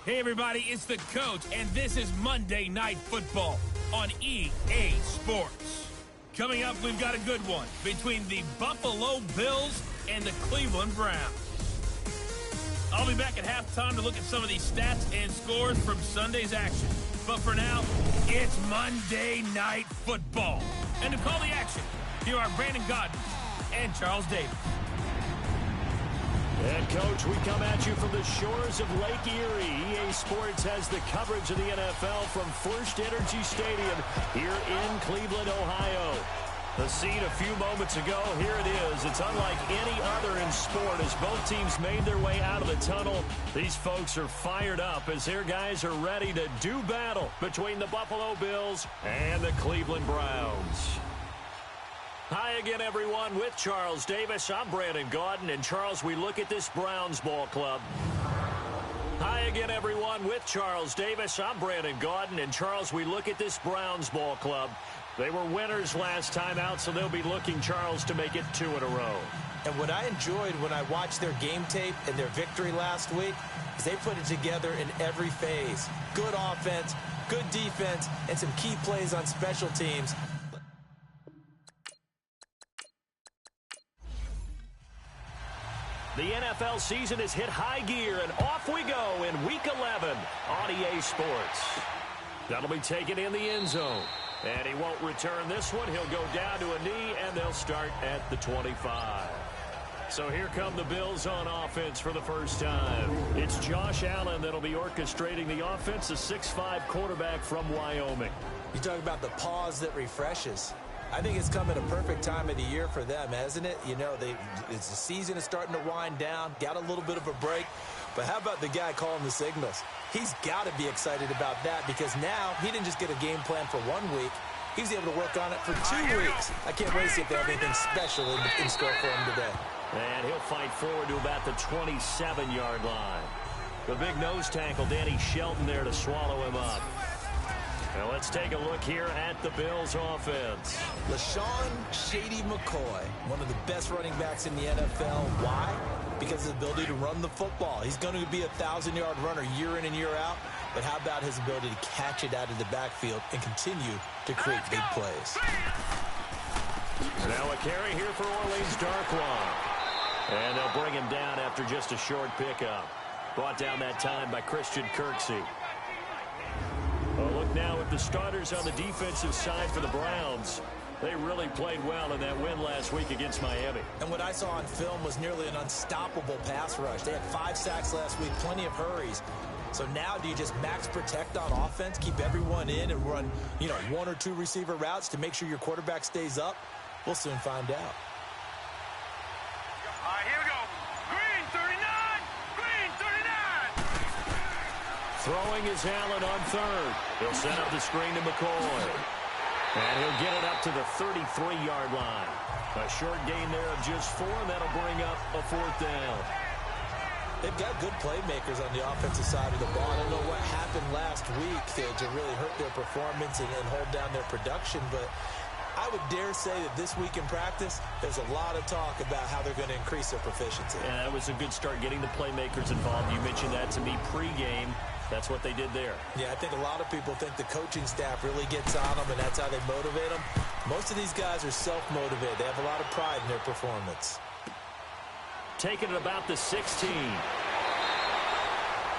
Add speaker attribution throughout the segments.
Speaker 1: Hey everybody, it's the Coach, and this is Monday Night Football on EA Sports. Coming up, we've got a good one between the Buffalo Bills and the Cleveland Browns. I'll be back at halftime to look at some of these stats and scores from Sunday's action. But for now, it's Monday Night Football. And to call the action, here are Brandon Gaudin and Charles Davis.
Speaker 2: And, Coach, we come at you from the shores of Lake Erie. EA Sports has the coverage of the NFL from First Energy Stadium here in Cleveland, Ohio. The scene a few moments ago, here it is. It's unlike any other in sport as both teams made their way out of the tunnel. These folks are fired up as their guys are ready to do battle between the Buffalo Bills and the Cleveland Browns. Hi again, everyone. With Charles Davis, I'm Brandon Gaudin. And, Charles, we look at this Browns ball club. Hi again, everyone. With Charles Davis, I'm Brandon Gaudin. And, Charles, we look at this Browns ball club. They were winners last time out, so they'll be looking, Charles, to make it 2 in a row.
Speaker 3: And what I enjoyed when I watched their game tape and their victory last week is they put it together in every phase. Good offense, good defense, and some key plays on special teams.
Speaker 2: The NFL season has hit high gear, and off we go in Week 11 on EA Sports. That'll be taken in the end zone. And he won't return this one. He'll go down to a knee, and they'll start at the 25. So here come the Bills on offense for the first time. It's Josh Allen that'll be orchestrating the offense, a 6'5" quarterback from Wyoming.
Speaker 3: You talk about the pause that refreshes. I think it's come at a perfect time of the year for them, hasn't it? You know, the season is starting to wind down, got a little bit of a break. But how about the guy calling the signals? He's got to be excited about that because now he didn't just get a game plan for 1 week. He was able to work on it for 2 weeks. I can't wait to see if they have anything special in store for him today.
Speaker 2: And he'll fight forward to about the 27-yard line. The big nose tackle, Danny Shelton, there to swallow him up. Now let's take a look here at the Bills offense.
Speaker 3: LaShawn Shady McCoy, one of the best running backs in the NFL. Why? Because of his ability to run the football. He's going to be a 1,000-yard runner year in and year out. But how about his ability to catch it out of the backfield and continue to create big plays?
Speaker 2: Now a carry here for Orleans Darkwa. And they'll bring him down after just a short pickup. Brought down that time by Christian Kirksey. A look now at the starters on the defensive side for the Browns. They really played well in that win last week against Miami.
Speaker 3: And what I saw on film was nearly an unstoppable pass rush. They had 5 sacks last week, plenty of hurries. So now do you just max protect on offense, keep everyone in and run, 1 or 2 receiver routes to make sure your quarterback stays up? We'll soon find out.
Speaker 4: All right, here we go. Green 39! Green 39!
Speaker 2: Throwing is Allen on third. He'll set up the screen to McCoy. And he'll get it up to the 33-yard line. A short gain there of just 4, and that'll bring up a 4th down.
Speaker 3: They've got good playmakers on the offensive side of the ball. I don't know what happened last week to really hurt their performance and hold down their production, but I would dare say that this week in practice, there's a lot of talk about how they're going to increase their proficiency.
Speaker 2: Yeah, that was a good start getting the playmakers involved. You mentioned that to me pregame. That's what they did there.
Speaker 3: Yeah, I think a lot of people think the coaching staff really gets on them, and that's how they motivate them. Most of these guys are self-motivated. They have a lot of pride in their performance.
Speaker 2: Taking it about the 16.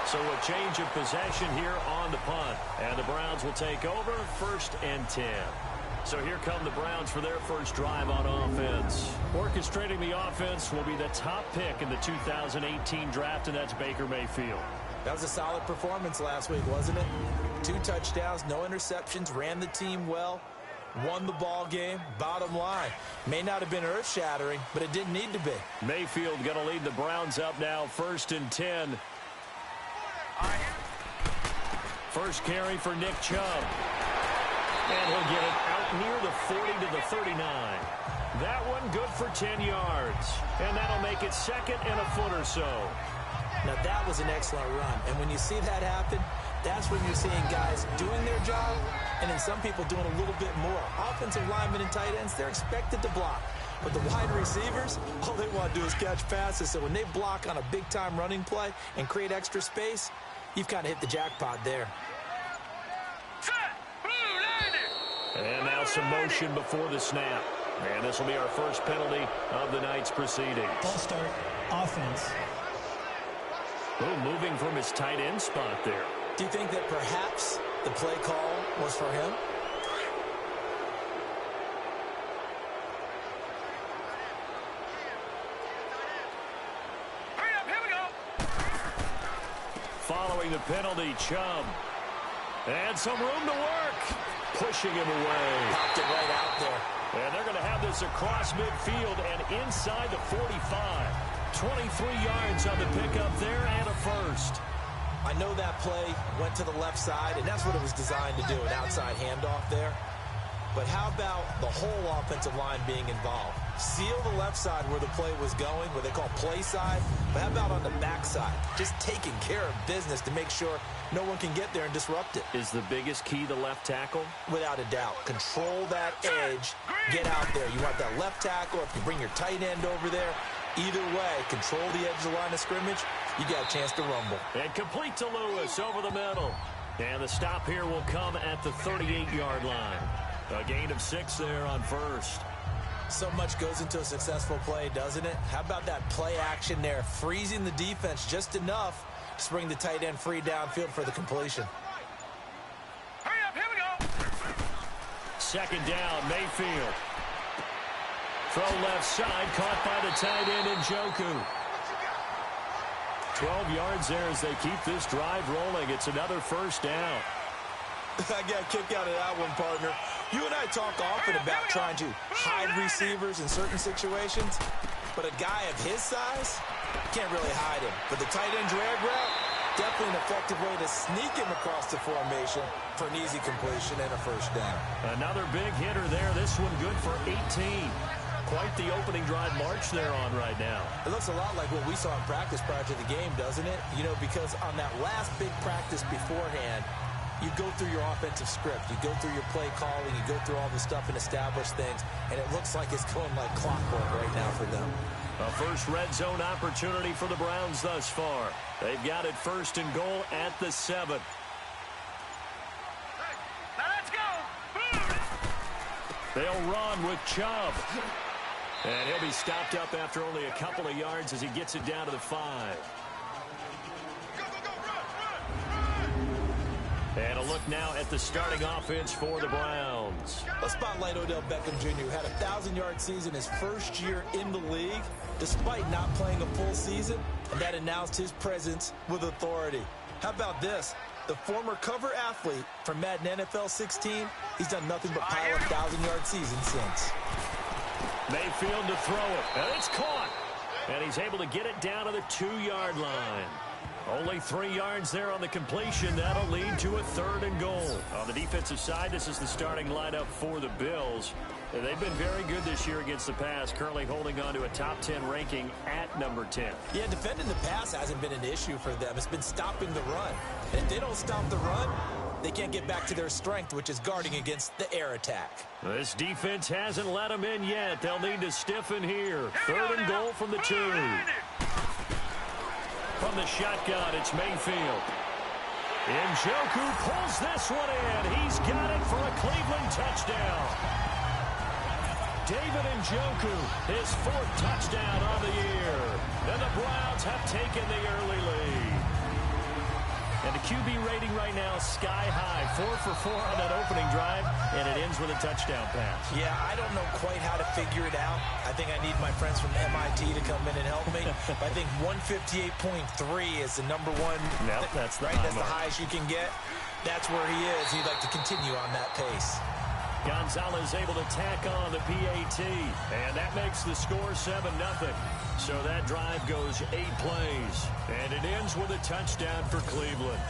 Speaker 2: So a change of possession here on the punt. And the Browns will take over 1st and 10. So here come the Browns for their first drive on offense. Orchestrating the offense will be the top pick in the 2018 draft, and that's Baker Mayfield.
Speaker 3: That was a solid performance last week, wasn't it? 2 touchdowns, no interceptions, ran the team well, won the ball game. Bottom line, may not have been earth-shattering, but it didn't need to be.
Speaker 2: Mayfield going to lead the Browns up now, 1st and 10. First carry for Nick Chubb. And he'll get it out near the 40 to the 39. That one good for 10 yards. And that'll make it 2nd and a foot or so.
Speaker 3: Now, that was an excellent run. And when you see that happen, that's when you're seeing guys doing their job and then some people doing a little bit more. Offensive linemen and tight ends, they're expected to block. But the wide receivers, all they want to do is catch passes. So when they block on a big-time running play and create extra space, You've kind of hit the jackpot there.
Speaker 2: And now some motion before the snap. And this will be our first penalty of the night's proceedings.
Speaker 5: Ball start, offense.
Speaker 2: Oh, moving from his tight end spot there.
Speaker 3: Do you think that perhaps the play call was for him?
Speaker 4: Hurry up, here we go.
Speaker 2: Following the penalty, Chubb. And some room to work. Pushing him away.
Speaker 3: Popped it right out there.
Speaker 2: And they're going to have this across midfield and inside the 45. 23 yards on the pickup there and a first.
Speaker 3: I know that play went to the left side, and that's what it was designed to do, an outside handoff there. But how about the whole offensive line being involved? Seal the left side where the play was going, what they call play side. But how about on the back side? Just taking care of business to make sure no one can get there and disrupt it.
Speaker 2: Is the biggest key the left tackle?
Speaker 3: Without a doubt. Control that edge. Get out there. You want that left tackle. If you bring your tight end over there, either way, control the edge of the line of scrimmage, you got a chance to rumble.
Speaker 2: And complete to Lewis over the middle. And the stop here will come at the 38-yard line. A gain of 6 there on first.
Speaker 3: So much goes into a successful play, doesn't it? How about that play action there, freezing the defense just enough to bring the tight end free downfield for the completion.
Speaker 4: Hurry up, here we go.
Speaker 2: Second down, Mayfield. Throw left side, caught by the tight end Njoku. 12 yards there as they keep this drive rolling. It's another first down.
Speaker 3: I got a kick out of that one, partner. You and I talk often about trying to hide receivers in certain situations, but a guy of his size can't really hide him. But the tight end drag route, definitely an effective way to sneak him across the formation for an easy completion and a first down.
Speaker 2: Another big hitter there. This one good for 18. Quite the opening drive march they're on right now.
Speaker 3: It looks a lot like what we saw in practice prior to the game, doesn't it? You know, because on that last big practice beforehand, you go through your offensive script, you go through your play calling, you go through all the stuff and establish things, and it looks like it's going like clockwork right now for them.
Speaker 2: A first red zone opportunity for the Browns thus far. They've got it first and goal at the 7.
Speaker 4: Now let's go.
Speaker 2: They'll run with Chubb. And he'll be stopped up after only a couple of yards as he gets it down to the 5. And a look now at the starting offense for the Browns.
Speaker 3: Let's spotlight Odell Beckham Jr., who had a 1,000-yard season his first year in the league, despite not playing a full season, and that announced his presence with authority. How about this? The former cover athlete from Madden NFL 16, he's done nothing but pile up 1,000-yard seasons since.
Speaker 2: Mayfield to throw it, and it's caught. And he's able to get it down to the 2-yard line. Only 3 yards there on the completion. That'll lead to a 3rd and goal. On the defensive side, this is the starting lineup for the Bills. They've been very good this year against the pass, currently holding on to a top 10 ranking at number 10.
Speaker 3: Yeah, defending the pass hasn't been an issue for them. It's been stopping the run. And if they don't stop the run, they can't get back to their strength, which is guarding against the air attack.
Speaker 2: This defense hasn't let them in yet. They'll need to stiffen here. 3rd and goal from the 2. From the shotgun, it's Mayfield. Njoku pulls this one in. He's got it for a Cleveland touchdown. David Njoku, his 4th touchdown on the year. And the Browns have taken the early lead. And the QB rating right now, sky high. 4 for 4 on that opening drive, and it ends with a touchdown pass.
Speaker 3: Yeah, I don't know quite how to figure it out. I think I need my friends from MIT to come in and help me. I think 158.3 is the number one.
Speaker 2: Nope, that's the
Speaker 3: right. That's the highest you can get. That's where he is. He'd like to continue on that pace.
Speaker 2: Gonzalez able to tack on the PAT, and that makes the score 7-0. So that drive goes 8 plays, and it ends with a touchdown for Cleveland.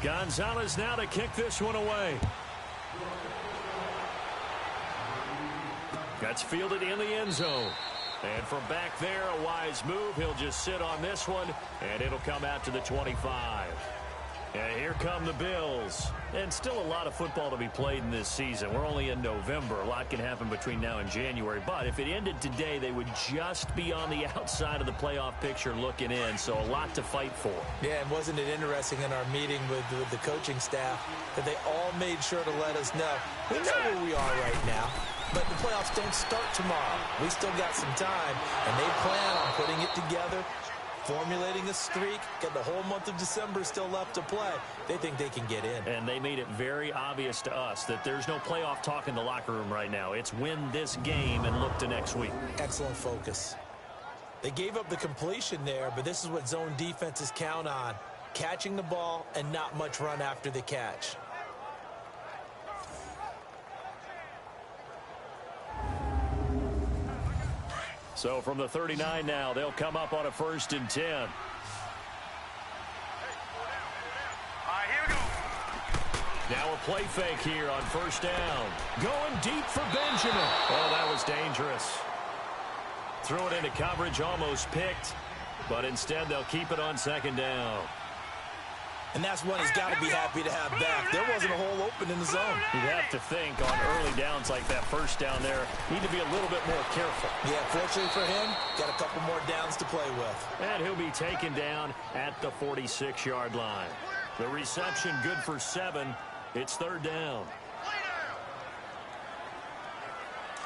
Speaker 2: Gonzalez now to kick this one away. That's fielded in the end zone. And from back there, a wise move. He'll just sit on this one, and it'll come out to the 25. And here come the Bills. And still a lot of football to be played in this season. We're only in November. A lot can happen between now and January. But if it ended today, they would just be on the outside of the playoff picture looking in. So a lot to fight for.
Speaker 3: Yeah, and wasn't it interesting in our meeting with the coaching staff that they all made sure to let us know, we know where we are right now, but the playoffs don't start tomorrow. We still got some time, and they plan on putting it together, formulating a streak, got the whole month of December still left to play. They think they can get in.
Speaker 2: And they made it very obvious to us that there's no playoff talk in the locker room right now. It's win this game and look to next week.
Speaker 3: Excellent focus. They gave up the completion there, but this is what zone defenses count on. Catching the ball and not much run after the catch.
Speaker 2: So from the 39 now, they'll come up on a 1st and 10.
Speaker 4: All right, here we go.
Speaker 2: Now a play fake here on 1st down. Going deep for Benjamin. Oh, that was dangerous. Threw it into coverage, almost picked. But instead, they'll keep it on 2nd down.
Speaker 3: And that's one he's got to be happy to have back. There wasn't a hole open in the zone.
Speaker 2: You'd have to think on early downs like that 1st down there, need to be a little bit more careful.
Speaker 3: Yeah, fortunately for him, got a couple more downs to play with.
Speaker 2: And he'll be taken down at the 46-yard line. The reception good for 7. It's 3rd down.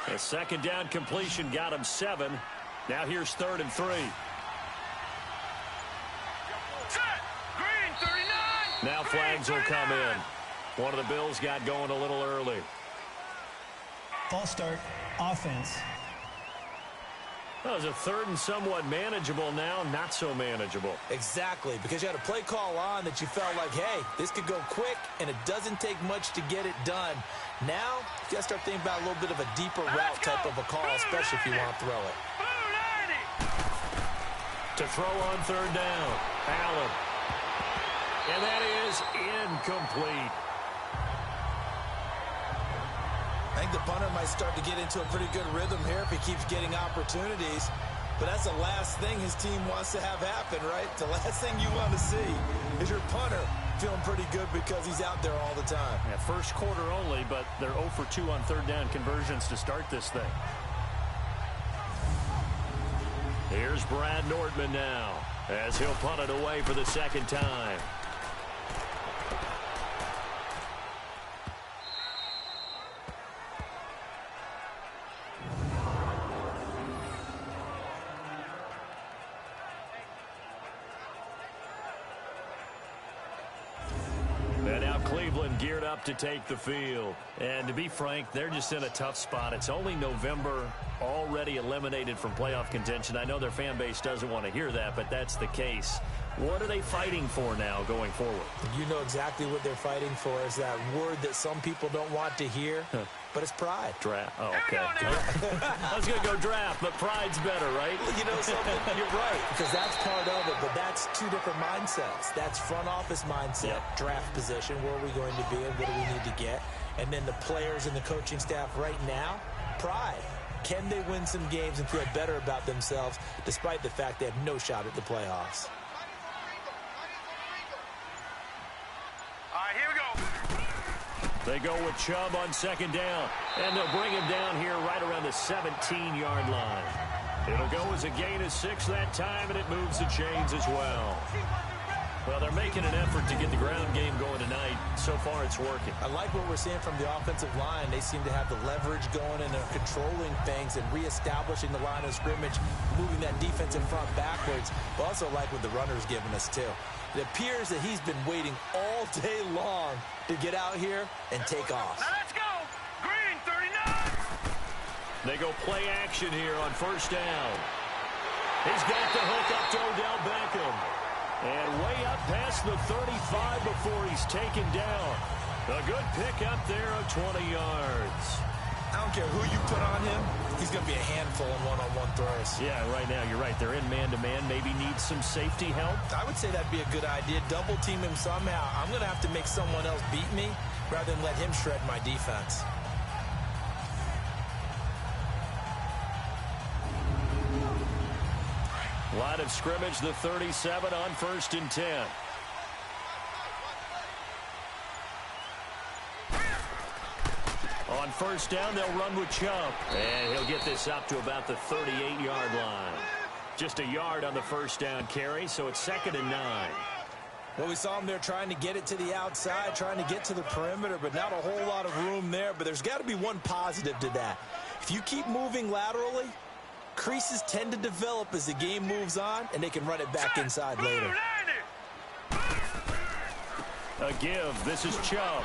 Speaker 2: A 2nd down completion got him 7. Now here's 3rd and 3. Now flags will come in. One of the Bills got going a little early.
Speaker 5: False start, offense.
Speaker 2: That was a 3rd and somewhat manageable, now not so manageable.
Speaker 3: Exactly, because you had a play call on that you felt like, hey, this could go quick, and it doesn't take much to get it done. Now, you got to start thinking about a little bit of a deeper route type of a call, especially if you want to throw it.
Speaker 2: To throw on 3rd down, Allen. And that is incomplete.
Speaker 3: I think the punter might start to get into a pretty good rhythm here if he keeps getting opportunities. But that's the last thing his team wants to have happen, right? The last thing you want to see is your punter feeling pretty good because he's out there all the time.
Speaker 2: Yeah, 1st quarter only, but they're 0 for 2 on 3rd down conversions to start this thing. Here's Brad Nordman now as he'll punt it away for the 2nd time. And now Cleveland geared up to take the field. And to be frank, they're just in a tough spot. It's only November, already eliminated from playoff contention. I know their fan base doesn't want to hear that, but that's the case. What are they fighting for now going forward?
Speaker 3: You know exactly what they're fighting for. Is that word that some people don't want to hear, but it's pride.
Speaker 2: Draft. Oh, okay. I was going to go draft, but pride's better, right?
Speaker 3: You know something? You're right, because that's part of it, but that's two different mindsets. That's front office mindset, draft position, where are we going to be and what do we need to get? And then the players and the coaching staff right now, pride. Can they win some games and feel better about themselves despite the fact they have no shot at the playoffs?
Speaker 4: All right, here we go.
Speaker 2: They go with Chubb on 2nd down, and they'll bring him down here right around the 17-yard line. It'll go as a gain of 6 that time, and it moves the chains as well. Well, they're making an effort to get the ground game going tonight. So far, it's working.
Speaker 3: I like what we're seeing from the offensive line. They seem to have the leverage going, and they're controlling things and reestablishing the line of scrimmage, moving that defensive front backwards. But also like what the runner's giving us, too. It appears that he's been waiting all day long to get out here and take off.
Speaker 4: Now let's go. Green 39.
Speaker 2: They go play action here on 1st down. He's got the hook up to Odell Beckham. And way up past the 35 before he's taken down. A good pick up there of 20 yards.
Speaker 3: I don't care who you put on him. He's going to be a handful in one-on-one throws.
Speaker 2: Yeah, right now, you're right. They're in man-to-man. Maybe need some safety help.
Speaker 3: I would say that'd be a good idea. Double team him somehow. I'm going to have to make someone else beat me rather than let him shred my defense.
Speaker 2: Line of scrimmage, the 37 on 1st and 10. On first down, they'll run with Chubb. And he'll get this up to about the 38-yard line. Just a yard on the first down carry, so it's 2nd and 9.
Speaker 3: Well, we saw him there trying to get it to the outside, trying to get to the perimeter, but not a whole lot of room there. But there's got to be one positive to that. If you keep moving laterally, creases tend to develop as the game moves on, and they can run it back inside later.
Speaker 2: A give. This is Chubb.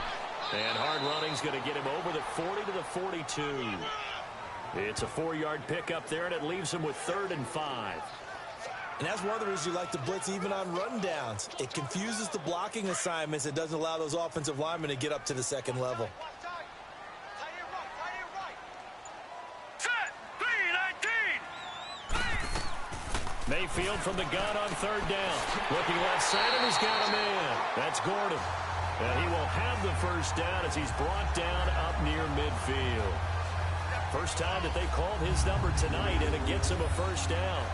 Speaker 2: And hard running's going to get him over the 40 to the 42. It's a 4-yard pickup there, and it leaves him with 3rd and 5.
Speaker 3: And that's one of the reasons you like to blitz even on rundowns. It confuses the blocking assignments. It doesn't allow those offensive linemen to get up to the second level.
Speaker 2: Mayfield from the gun on 3rd down. Looking left side, and he's got him in. That's Gordon. And he will have the first down as he's brought down up near midfield. First time that they called his number tonight, and it gets him a first down.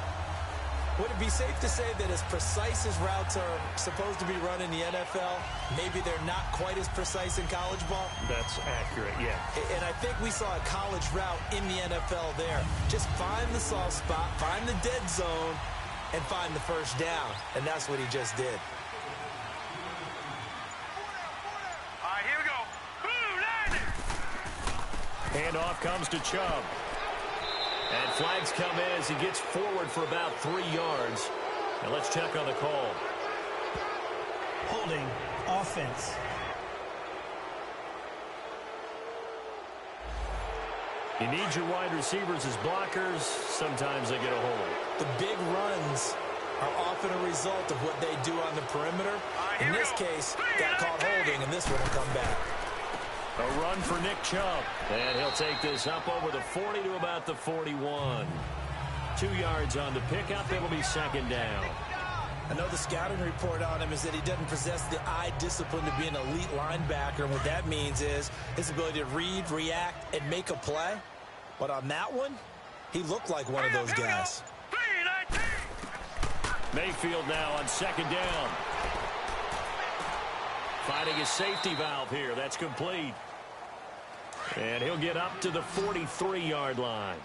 Speaker 3: Would it be safe to say that as precise as routes are supposed to be run in the NFL, maybe they're not quite as precise in college ball?
Speaker 2: That's accurate, yeah.
Speaker 3: And I think we saw a college route in the NFL there. Just find the soft spot, find the dead zone, and find the first down. And that's what he just did.
Speaker 4: All right, here we go.
Speaker 2: Handoff comes to Chubb. And flags come in as he gets forward for about 3 yards. Now let's check on the call.
Speaker 5: Holding. Offense.
Speaker 2: You need your wide receivers as blockers. Sometimes they get a hold.
Speaker 3: The big runs are often a result of what they do on the perimeter. In this case, got caught holding, and this one will come back.
Speaker 2: A run for Nick Chubb. And he'll take this up over the 40 to about the 41. 2 yards on the pickup. It'll be 2nd down.
Speaker 3: I know the scouting report on him is that he doesn't possess the eye discipline to be an elite linebacker. And what that means is his ability to read, react, and make a play. But on that one, he looked like one of those guys.
Speaker 2: Mayfield now on 2nd down. Finding his safety valve here. That's complete. And he'll get up to the 43-yard line.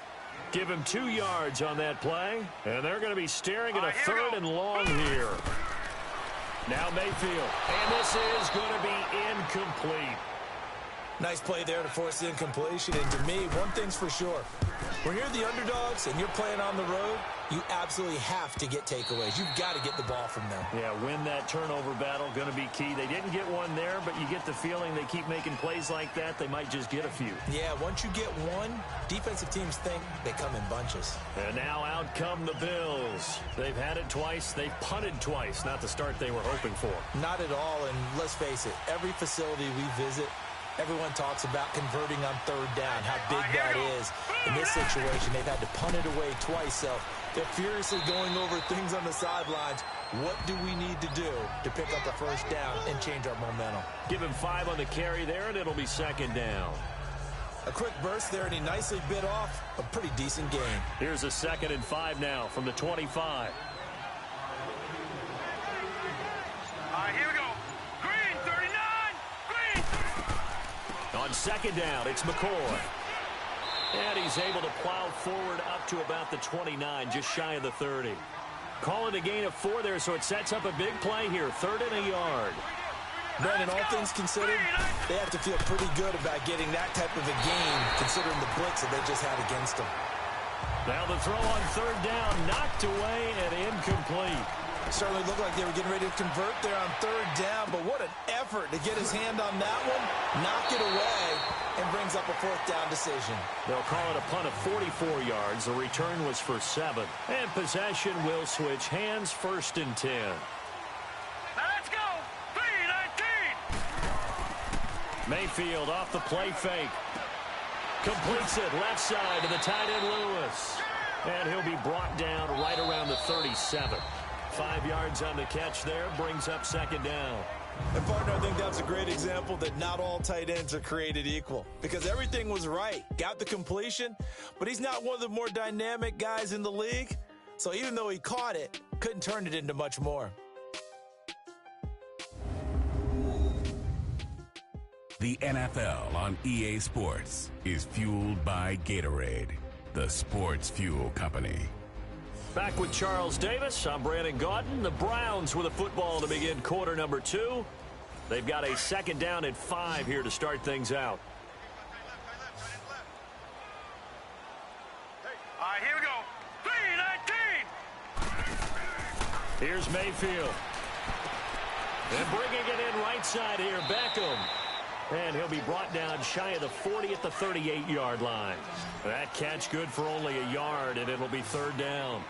Speaker 2: Give him 2 yards on that play. And they're going to be staring at a 3rd and long here. Now Mayfield. And this is going to be incomplete.
Speaker 3: Nice play there to force the incompletion. And to me, one thing's for sure. When you're the underdogs and you're playing on the road, you absolutely have to get takeaways. You've got to get the ball from them.
Speaker 2: Yeah, win that turnover battle, going to be key. They didn't get one there, but you get the feeling they keep making plays like that, they might just get a few.
Speaker 3: Yeah, once you get one, defensive teams think they come in bunches.
Speaker 2: And now out come the Bills. They've had it twice. They've punted twice. Not the start they were hoping for.
Speaker 3: Not at all, and let's face it, every facility we visit, everyone talks about converting on 3rd down, how big that is. In this situation, they've had to punt it away twice, so they're furiously going over things on the sidelines. What do we need to do to pick up a first down and change our momentum?
Speaker 2: Give him 5 on the carry there, and it'll be 2nd down.
Speaker 3: A quick burst there, and he nicely bit off a pretty decent gain.
Speaker 2: Here's a 2nd and 5 now from the 25.
Speaker 4: All right, here we go. Green, 39. Green.
Speaker 2: On 2nd down, it's McCoy. And he's able to plow forward up to about the 29, just shy of the 30. Calling a gain of 4 there, so it sets up a big play here. 3rd and a yard.
Speaker 3: Brandon, all things considered, they have to feel pretty good about getting that type of a gain, considering the blitz that they just had against them.
Speaker 2: Now the throw on 3rd down, knocked away and incomplete.
Speaker 3: Certainly looked like they were getting ready to convert there on 3rd down, but what an effort to get his hand on that one, knock it away, and brings up a 4th down decision.
Speaker 2: They'll call it a punt of 44 yards. The return was for 7. And possession will switch hands, 1st and 10.
Speaker 4: Now let's go. 3-19.
Speaker 2: Mayfield off the play fake. Completes it left side to the tight end Lewis. And he'll be brought down right around the 37. 5 yards on the catch there, brings up 2nd down.
Speaker 3: And partner, I think that's a great example that not all tight ends are created equal, because everything was right. Got the completion, but he's not one of the more dynamic guys in the league. So even though he caught it, couldn't turn it into much more.
Speaker 6: The NFL on EA Sports is fueled by Gatorade, the sports fuel company.
Speaker 2: Back with Charles Davis. I'm Brandon Gaudin. The Browns with a football to begin quarter number 2. They've got a second down and 5 here to start things out.
Speaker 4: All right, here we go. 3-19.
Speaker 2: Here's Mayfield. And bringing it in right side here, Beckham. And he'll be brought down shy of the 40 at the 38-yard line. That catch good for only a yard, and it'll be third down.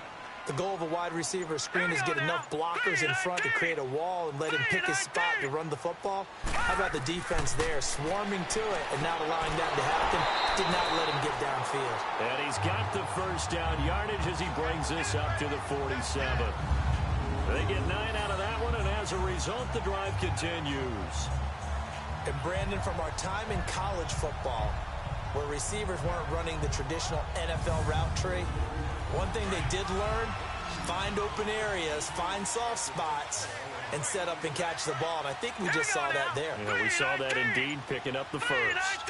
Speaker 3: The goal of a wide receiver screen is get enough blockers in front to create a wall and let him pick his spot to run the football. How about the defense there, swarming to it and not allowing that to happen? Did not let him get downfield.
Speaker 2: And he's got the first down yardage as he brings this up to the 47. They get 9 out of that one, and as a result, the drive continues.
Speaker 3: And Brandon, from our time in college football, where receivers weren't running the traditional NFL route tree, one thing they did learn, find open areas, find soft spots, and set up and catch the ball. And I think we just saw that there.
Speaker 2: Yeah, we saw that indeed, picking up the first.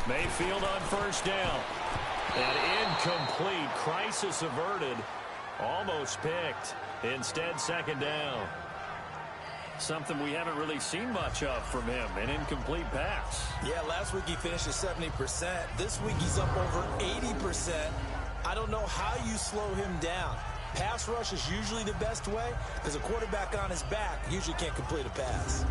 Speaker 2: Mayfield on first down. And incomplete. Crisis averted. Almost picked. Instead, second down. Something we haven't really seen much of from him, an incomplete pass.
Speaker 3: Yeah, last week he finished at 70%. This week he's up over 80%. I don't know how you slow him down. Pass rush is usually the best way because a quarterback on his back usually can't complete a pass.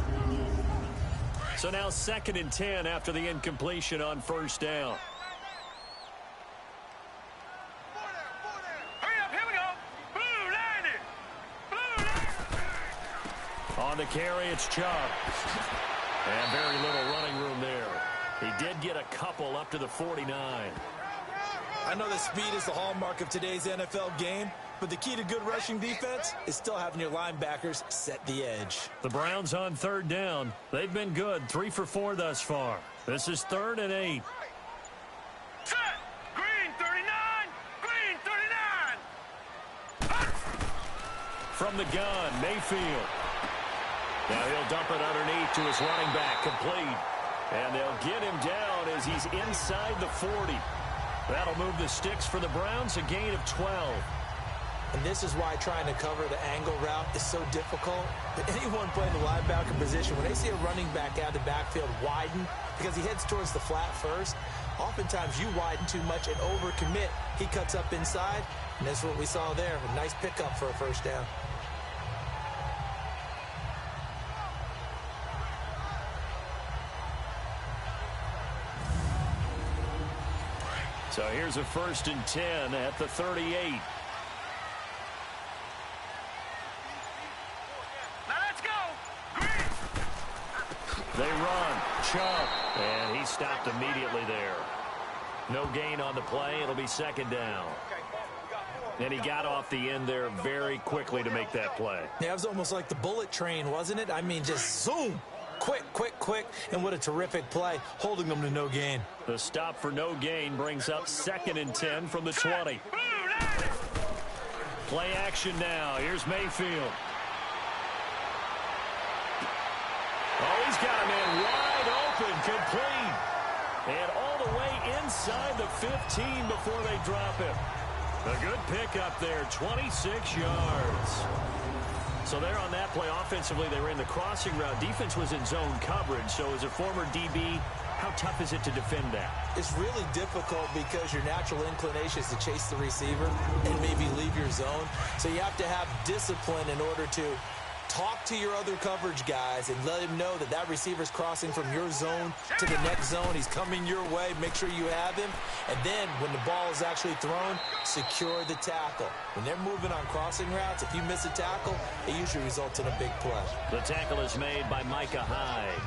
Speaker 2: So now 2nd and 10 after the incompletion on first down. On the carry, it's Chubb. And very little running room there. He did get a couple up to the 49.
Speaker 3: I know that speed is the hallmark of today's NFL game, but the key to good rushing defense is still having your linebackers set the edge.
Speaker 2: The Browns on third down. They've been good, 3 for 4 thus far. This is 3rd and 8.
Speaker 4: Set. Green 39. Green 39.
Speaker 2: From the gun, Mayfield. Now he'll dump it underneath to his running back, complete. And they'll get him down as he's inside the 40. That'll move the sticks for the Browns, a gain of 12.
Speaker 3: And this is why trying to cover the angle route is so difficult. But anyone playing the linebacker position, when they see a running back out of the backfield widen, because he heads towards the flat first, oftentimes you widen too much and overcommit. He cuts up inside, and that's what we saw there. A nice pickup for a first down.
Speaker 2: So here's a 1st and 10 at the 38.
Speaker 4: Now let's go. Green.
Speaker 2: They run. Chubb. And he stopped immediately there. No gain on the play. It'll be 2nd down. And he got off the end there very quickly to make that play.
Speaker 3: Yeah, it was almost like the bullet train, wasn't it? I mean, just zoom. Quick, quick, quick. And what a terrific play, holding them to no gain.
Speaker 2: The stop for no gain brings up 2nd and 10 from the 20. Play action now. Here's Mayfield. Oh, he's got a man wide open, complete. And all the way inside the 15 before they drop him. A good pickup there, 26 yards. So there on that play, offensively, they ran the crossing route. Defense was in zone coverage. So as a former DB, how tough is it to defend that?
Speaker 3: It's really difficult because your natural inclination is to chase the receiver and maybe leave your zone. So you have to have discipline in order to talk to your other coverage guys and let him know that that receiver's crossing from your zone to the next zone. He's coming your way. Make sure you have him. And then when the ball is actually thrown, secure the tackle. When they're moving on crossing routes, if you miss a tackle, it usually results in a big play.
Speaker 2: The tackle is made by Micah Hyde.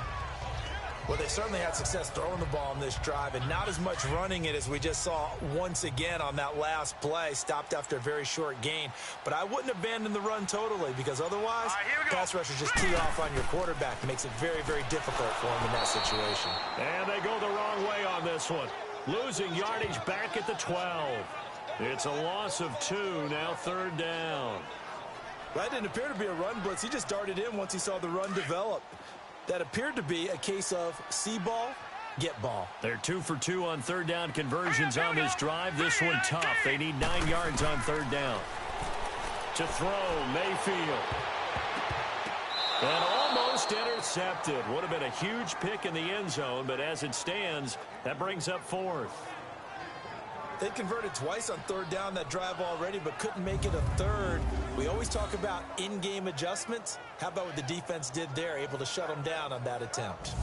Speaker 3: Well, they certainly had success throwing the ball in this drive and not as much running it as we just saw once again on that last play. Stopped after a very short gain. But I wouldn't abandon the run totally because otherwise, pass rushers just tee off on your quarterback. It makes it very, very difficult for him in that situation.
Speaker 2: And they go the wrong way on this one. Losing yardage back at the 12. It's a loss of 2, now 3rd down.
Speaker 3: That didn't appear to be a run blitz. He just darted in once he saw the run develop. that appeared to be a case of see ball, get ball.
Speaker 2: They're 2 for 2 on third down conversions on this drive. This one tough. They need 9 yards on third down. To throw, Mayfield. And almost intercepted. Would have been a huge pick in the end zone, but as it stands, that brings up 4th.
Speaker 3: They converted twice on third down that drive already, but couldn't make it a third. We always talk about in-game adjustments. How about what the defense did there, able to shut them down on that attempt?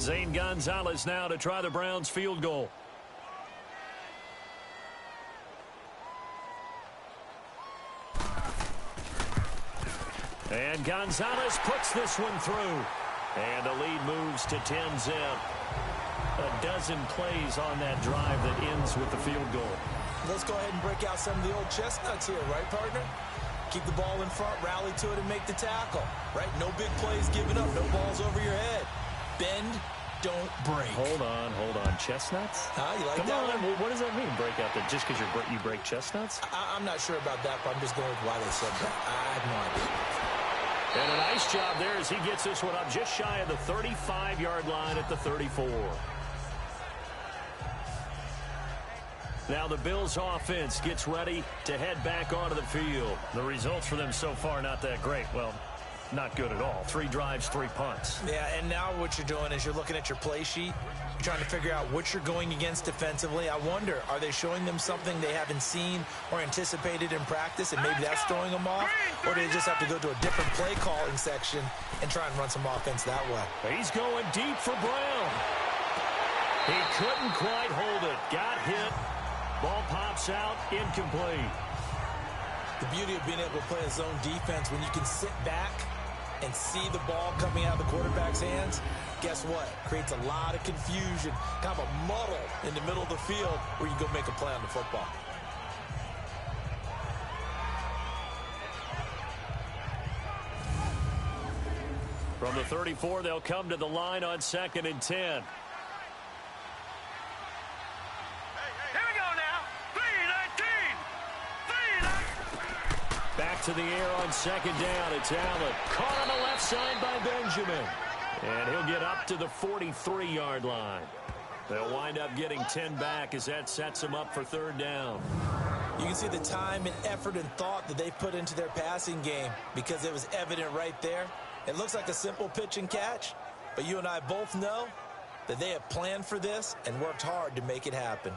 Speaker 2: Zane Gonzalez now to try the Browns field goal. And Gonzalez puts this one through. And the lead moves to 10-zip. A dozen plays on that drive that ends with the field goal.
Speaker 3: Let's go ahead and break out some of the old chestnuts here, right, partner? Keep the ball in front, rally to it, and make the tackle, right? No big plays given up, no balls over your head. Bend, don't break.
Speaker 2: Hold on. Chestnuts?
Speaker 3: You like
Speaker 2: Come
Speaker 3: that
Speaker 2: on,
Speaker 3: one?
Speaker 2: what does that mean, break out that just because you break chestnuts?
Speaker 3: I'm not sure about that, but I'm just going with why they said that. I have no idea.
Speaker 2: And a nice job there as he gets this one up just shy of the 35-yard line at the 34. Now the Bills offense gets ready to head back onto the field. The results for them so far not that great. Well, not good at all. 3 drives, 3 punts.
Speaker 3: Yeah, and now what you're doing is you're looking at your play sheet. You're trying to figure out what you're going against defensively. I wonder, are they showing them something they haven't seen or anticipated in practice, and maybe that's throwing them off? Or do they just have to go to a different play calling section and try and run some offense that way?
Speaker 2: He's going deep for Brown. He couldn't quite hold it. Got hit. Ball pops out, incomplete.
Speaker 3: The beauty of being able to play a zone defense, when you can sit back and see the ball coming out of the quarterback's hands, guess what? Creates a lot of confusion, kind of a muddle in the middle of the field where you go make a play on the football.
Speaker 2: From the 34, they'll come to the line on 2nd and 10. Back to the air on 2nd down. It's Allen. Caught on the left side by Benjamin. And he'll get up to the 43-yard line. They'll wind up getting 10 back as that sets them up for 3rd down.
Speaker 3: You can see the time and effort and thought that they put into their passing game because it was evident right there. It looks like a simple pitch and catch, but you and I both know that they have planned for this and worked hard to make it happen.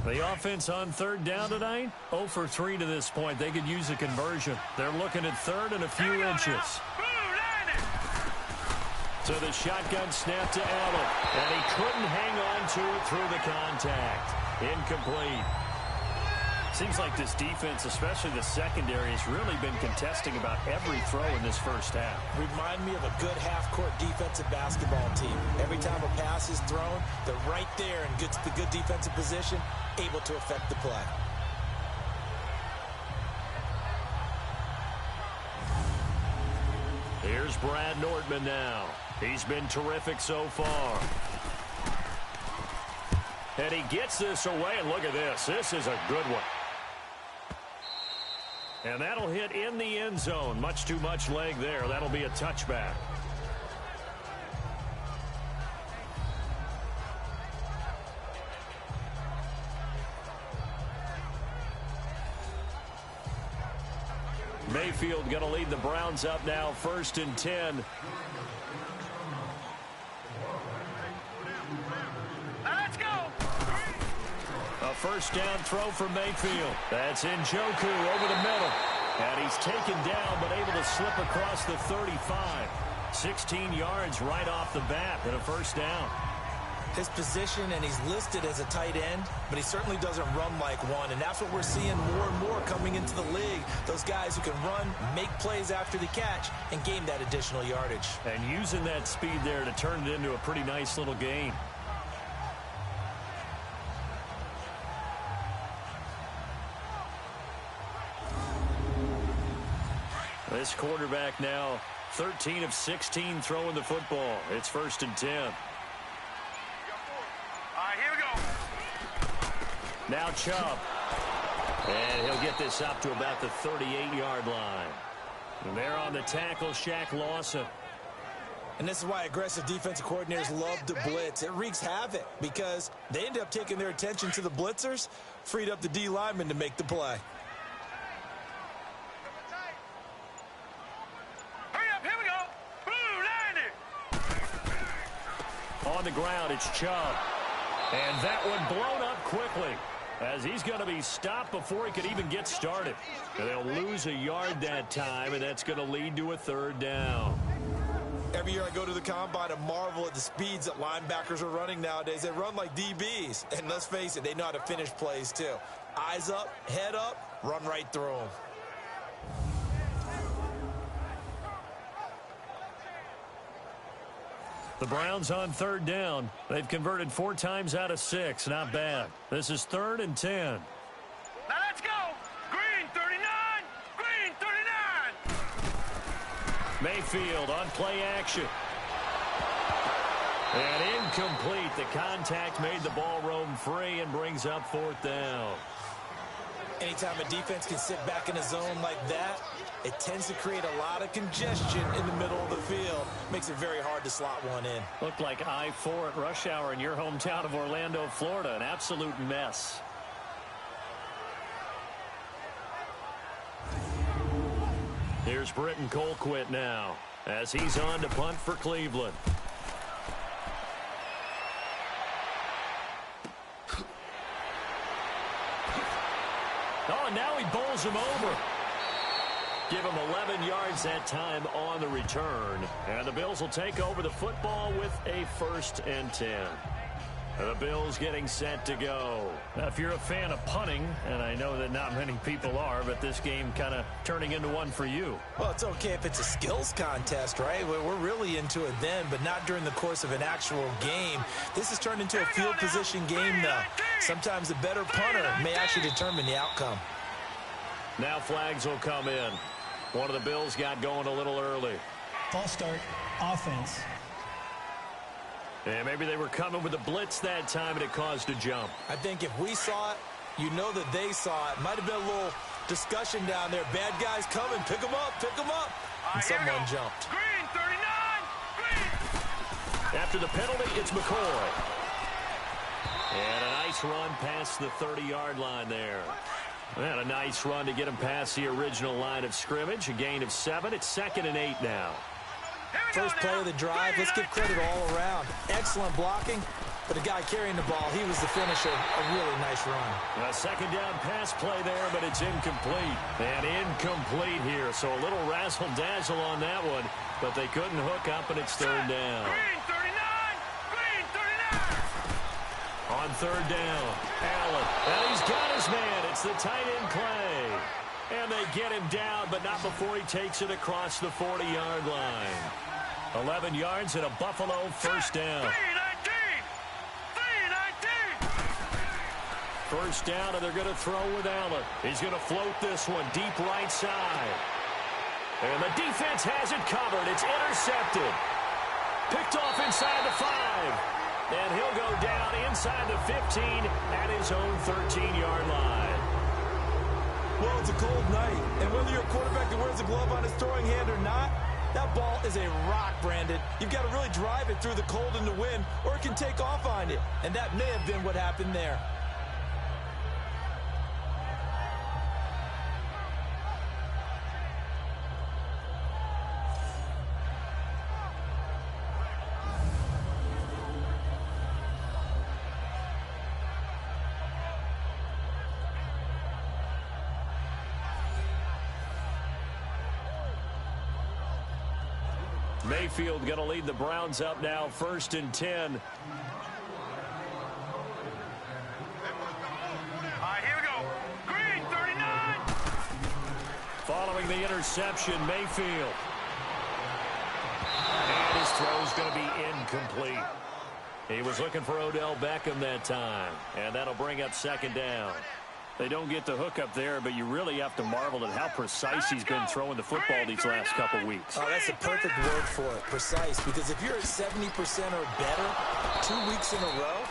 Speaker 2: The offense on 3rd down tonight, 0 for 3 to this point. They could use a conversion. They're looking at 3rd and a few inches. To the shotgun snap to Allen. And he couldn't hang on to it through the contact. Incomplete. Seems like this defense, especially the secondary, has really been contesting about every throw in this first half.
Speaker 3: Remind me of a good half-court defensive basketball team. Every time a pass is thrown, they're right there and gets the good defensive position, able to affect the play.
Speaker 2: Here's Brad Nordman now. He's been terrific so far. And he gets this away, and look at this. This is a good one. And that'll hit in the end zone. Much too much leg there. That'll be a touchback. Mayfield going to lead the Browns up now, 1st and 10.
Speaker 4: Let's go.
Speaker 2: A 1st down throw for Mayfield. That's Njoku over the middle. And he's taken down, but able to slip across the 35. 16 yards right off the bat and a 1st down.
Speaker 3: His position, and he's listed as a tight end, but he certainly doesn't run like one, and that's what we're seeing more and more coming into the league. Those guys who can run, make plays after the catch, and gain that additional yardage.
Speaker 2: And using that speed there to turn it into a pretty nice little gain. This quarterback now 13 of 16 throwing the football. It's 1st and 10.
Speaker 4: All right, here we go.
Speaker 2: Now Chubb. And he'll get this up to about the 38-yard line. And they're on the tackle, Shaq Lawson.
Speaker 3: And this is why aggressive defensive coordinators love to blitz. It wreaks havoc because they end up taking their attention to the blitzers, freed up the D lineman to make the play.
Speaker 4: Hurry up, here we go. Blue 90.
Speaker 2: On the ground, it's Chubb. And that one blown up quickly, as he's going to be stopped before he could even get started. And they'll lose a yard that time, and that's going to lead to a third down.
Speaker 3: Every year I go to the combine and marvel at the speeds that linebackers are running nowadays. They run like DBs. And let's face it, they know how to finish plays too. Eyes up, head up, run right through them.
Speaker 2: The Browns on third down. They've converted 4 times out of 6. Not bad. This is 3rd and 10.
Speaker 4: Now let's go. Green 39. Green 39.
Speaker 2: Mayfield on play action. And incomplete. The contact made the ball roam free and brings up 4th down.
Speaker 3: Anytime a defense can sit back in a zone like that, it tends to create a lot of congestion in the middle of the field. Makes it very hard to slot one in.
Speaker 2: Looked like I-4 at rush hour in your hometown of Orlando, Florida. An absolute mess. Here's Britton Colquitt now, as he's on to punt for Cleveland. Oh, and now he bowls him over. Give him 11 yards that time on the return. And the Bills will take over the football with a 1st and 10. And the Bills getting set to go. Now, if you're a fan of punting, and I know that not many people are, but this game kind of turning into one for you.
Speaker 3: Well, it's okay if it's a skills contest, right? We're really into it then, but not during the course of an actual game. This has turned into a field position game, though. Sometimes the better punter may actually determine the outcome.
Speaker 2: Now flags will come in. One of the Bills got going a little early.
Speaker 5: False start, offense.
Speaker 2: And maybe they were coming with a blitz that time, and it caused a jump.
Speaker 3: I think if we saw it, you know that they saw it. Might have been a little discussion down there. Bad guys coming. Pick them up. Pick them up. And someone jumped.
Speaker 4: Green 39. Green.
Speaker 2: After the penalty, it's McCoy. And a nice run past the 30-yard line there. And a nice run to get him past the original line of scrimmage. A gain of 7. It's 2nd and 8 now.
Speaker 3: First play of the drive. Let's give credit all around. Excellent blocking. But the guy carrying the ball, he was the finisher. A really nice run.
Speaker 2: A 2nd down pass play there, but it's incomplete. And incomplete here. So a little razzle-dazzle on that one. But they couldn't hook up, and it's 3rd down.
Speaker 4: Green 39. Green 39.
Speaker 2: On 3rd down, Allen. And he's got his man. It's the tight end play. And they get him down, but not before he takes it across the 40-yard line. 11 yards and a Buffalo 1st down. 1st down, and they're going to throw with Allen. He's going to float this one deep right side. And the defense has it covered. It's intercepted. Picked off inside the 5. And he'll go down inside the 15 at his own 13-yard line.
Speaker 3: Well, it's a cold night, and whether you're a quarterback that wears a glove on his throwing hand or not, that ball is a rock, Brandon. You've got to really drive it through the cold and the wind, or it can take off on you, and that may have been what happened there.
Speaker 2: Mayfield going to lead the Browns up now, 1st and 10.
Speaker 4: All right, here we go. Green 39.
Speaker 2: Following the interception, Mayfield. And his throw's going to be incomplete. He was looking for Odell Beckham that time. And that'll bring up 2nd down. They don't get the hook up there, but you really have to marvel at how precise he's been throwing the football these last couple weeks.
Speaker 3: Oh, that's the perfect word for it, precise. Because if you're at 70% or better 2 weeks in a row,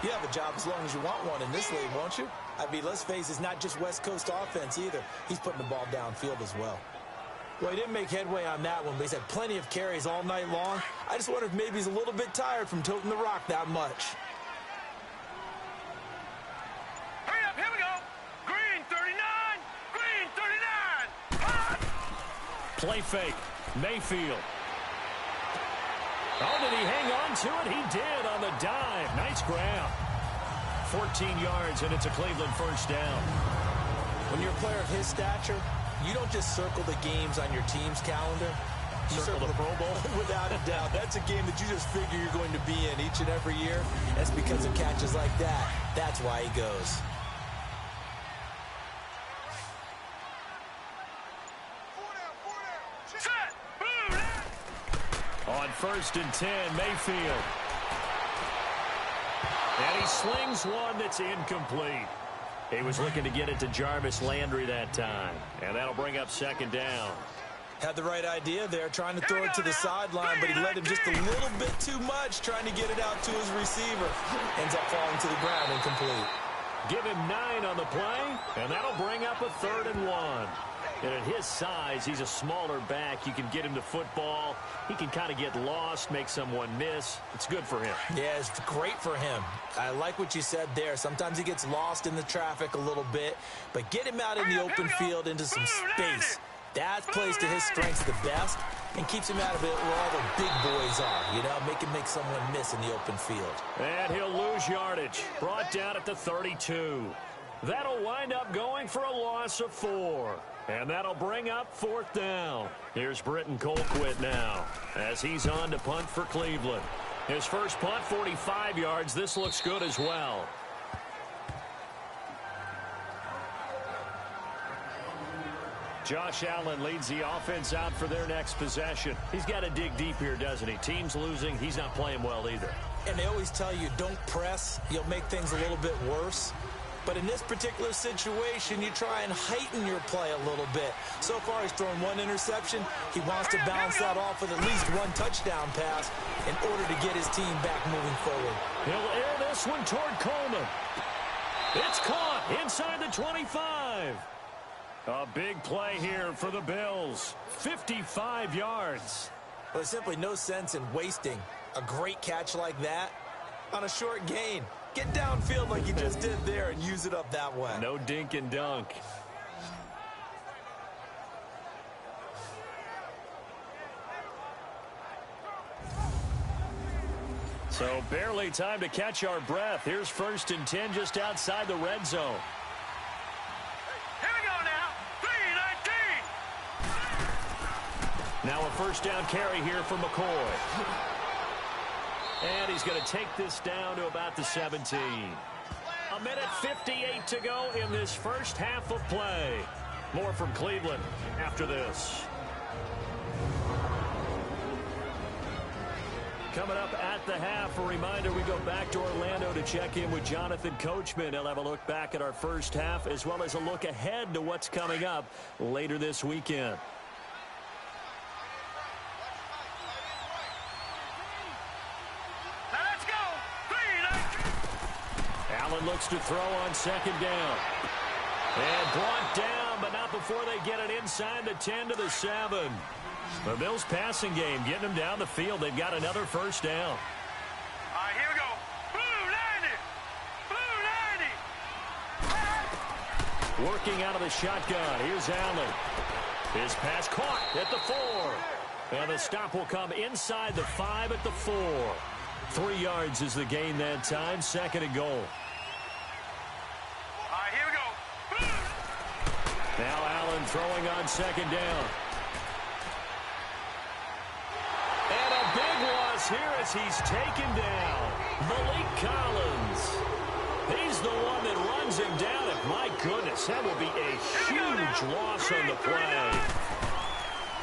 Speaker 3: You have a job as long as you want one in this league, won't you? I mean, let's face it, it's not just West Coast offense either. He's putting the ball downfield as well. Well, he didn't make headway on that one, but he's had plenty of carries all night long. I just wonder if maybe he's a little bit tired from toting the rock that much.
Speaker 4: Hurry up, here we go. Green 39, green 39. Hot.
Speaker 2: Play fake. Mayfield. Oh, did he hang on to it? He did on the dive. Nice grab. 14 yards, and it's a Cleveland first down.
Speaker 3: When you're a player of his stature, you don't just circle the games on your team's calendar. You
Speaker 2: Circle the Pro Bowl?
Speaker 3: Without a doubt. That's a game that you just figure you're going to be in each and every year. That's because of catches like that. That's why he goes.
Speaker 4: Set. Boom.
Speaker 2: On 1st and 10, Mayfield. And he slings one that's incomplete. He was looking to get it to Jarvis Landry that time. And that'll bring up 2nd down.
Speaker 3: Had the right idea there, trying to throw it to the sideline, but he let him just a little bit too much, trying to get it out to his receiver. Ends up falling to the ground incomplete.
Speaker 2: Give him 9 on the play, and that'll bring up a 3rd and 1. And at his size, he's a smaller back. You can get him the football. He can kind of get lost, make someone miss. It's good for him.
Speaker 3: Yeah, it's great for him. I like what you said there. Sometimes he gets lost in the traffic a little bit, but get him out in the open field into some space. That plays to his strengths the best and keeps him out of it where all the big boys are, you know, make someone miss in the open field.
Speaker 2: And he'll lose yardage. Brought down at the 32. That'll wind up going for a loss of 4. And that'll bring up 4th down. Here's Britton Colquitt now as he's on to punt for Cleveland. His first punt, 45 yards. This looks good as well. Josh Allen leads the offense out for their next possession. He's got to dig deep here, doesn't he? Team's losing. He's not playing well either.
Speaker 3: And they always tell you, don't press. You'll make things a little bit worse. But in this particular situation, you try and heighten your play a little bit. So far, he's thrown 1 interception. He wants to bounce that off with at least 1 touchdown pass in order to get his team back moving forward.
Speaker 2: He'll air this one toward Coleman. It's caught inside the 25. A big play here for the Bills. 55 yards.
Speaker 3: Well, there's simply no sense in wasting a great catch like that on a short gain. Get downfield like you just did there and use it up that way.
Speaker 2: No dink and dunk. So barely time to catch our breath. Here's 1st and 10 just outside the red zone.
Speaker 4: Here we go now. 3-19.
Speaker 2: Now a 1st down carry here for McCoy. And he's going to take this down to about the 17. 1:58 to go in this first half of play. More from Cleveland after this. Coming up at the half, a reminder, we go back to Orlando to check in with Jonathan Coachman. He'll have a look back at our first half as well as a look ahead to what's coming up later this weekend. Allen looks to throw on 2nd down. And brought down, but not before they get it inside the 10 to the 7. The Bills passing game getting them down the field. They've got another 1st down.
Speaker 4: All right, here we go. Blue 90. Blue 90.
Speaker 2: Working out of the shotgun. Here's Allen. His pass caught at the 4. And the stop will come inside the 5 at the 4. 3 yards is the gain that time. 2nd and goal.
Speaker 4: All right, here we go.
Speaker 2: Now Allen throwing on 2nd down. And a big loss here as he's taken down. Malik Collins. He's the one that runs him down. And my goodness, that will be a huge loss on the play.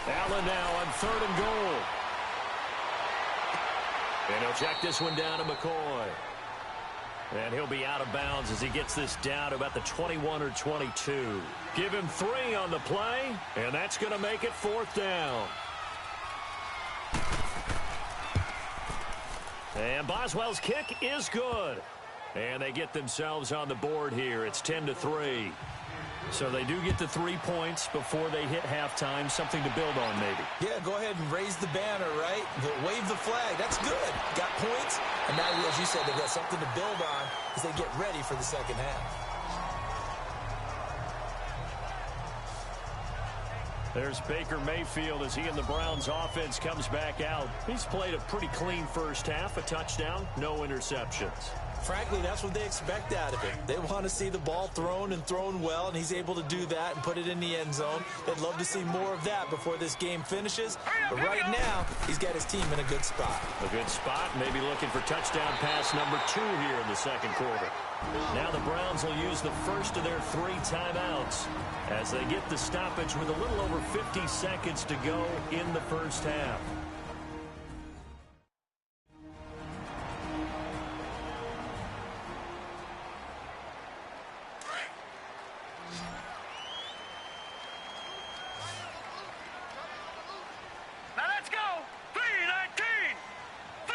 Speaker 2: Allen now on 3rd and goal. And he'll check this one down to McCoy. And he'll be out of bounds as he gets this down to about the 21 or 22. Give him 3 on the play, and that's going to make it 4th down. And Boswell's kick is good. And they get themselves on the board here. It's 10-3. So they do get the 3 points before they hit halftime. Something to build on, maybe.
Speaker 3: Yeah, go ahead and raise the banner, right? Wave the flag. That's good. Got points. And now, as you said, they've got something to build on as they get ready for the second half.
Speaker 2: There's Baker Mayfield as he and the Browns offense comes back out. He's played a pretty clean first half, a touchdown, no interceptions.
Speaker 3: Frankly, that's what they expect out of him. They want to see the ball thrown and thrown well, and he's able to do that and put it in the end zone. They'd love to see more of that before this game finishes. But right now, he's got his team in a good spot.
Speaker 2: A good spot, maybe looking for touchdown pass number 2 here in the second quarter. Now the Browns will use the first of their 3 timeouts as they get the stoppage with a little over 50 seconds to go in the first half.
Speaker 4: Now let's go. 3-19. 3-19.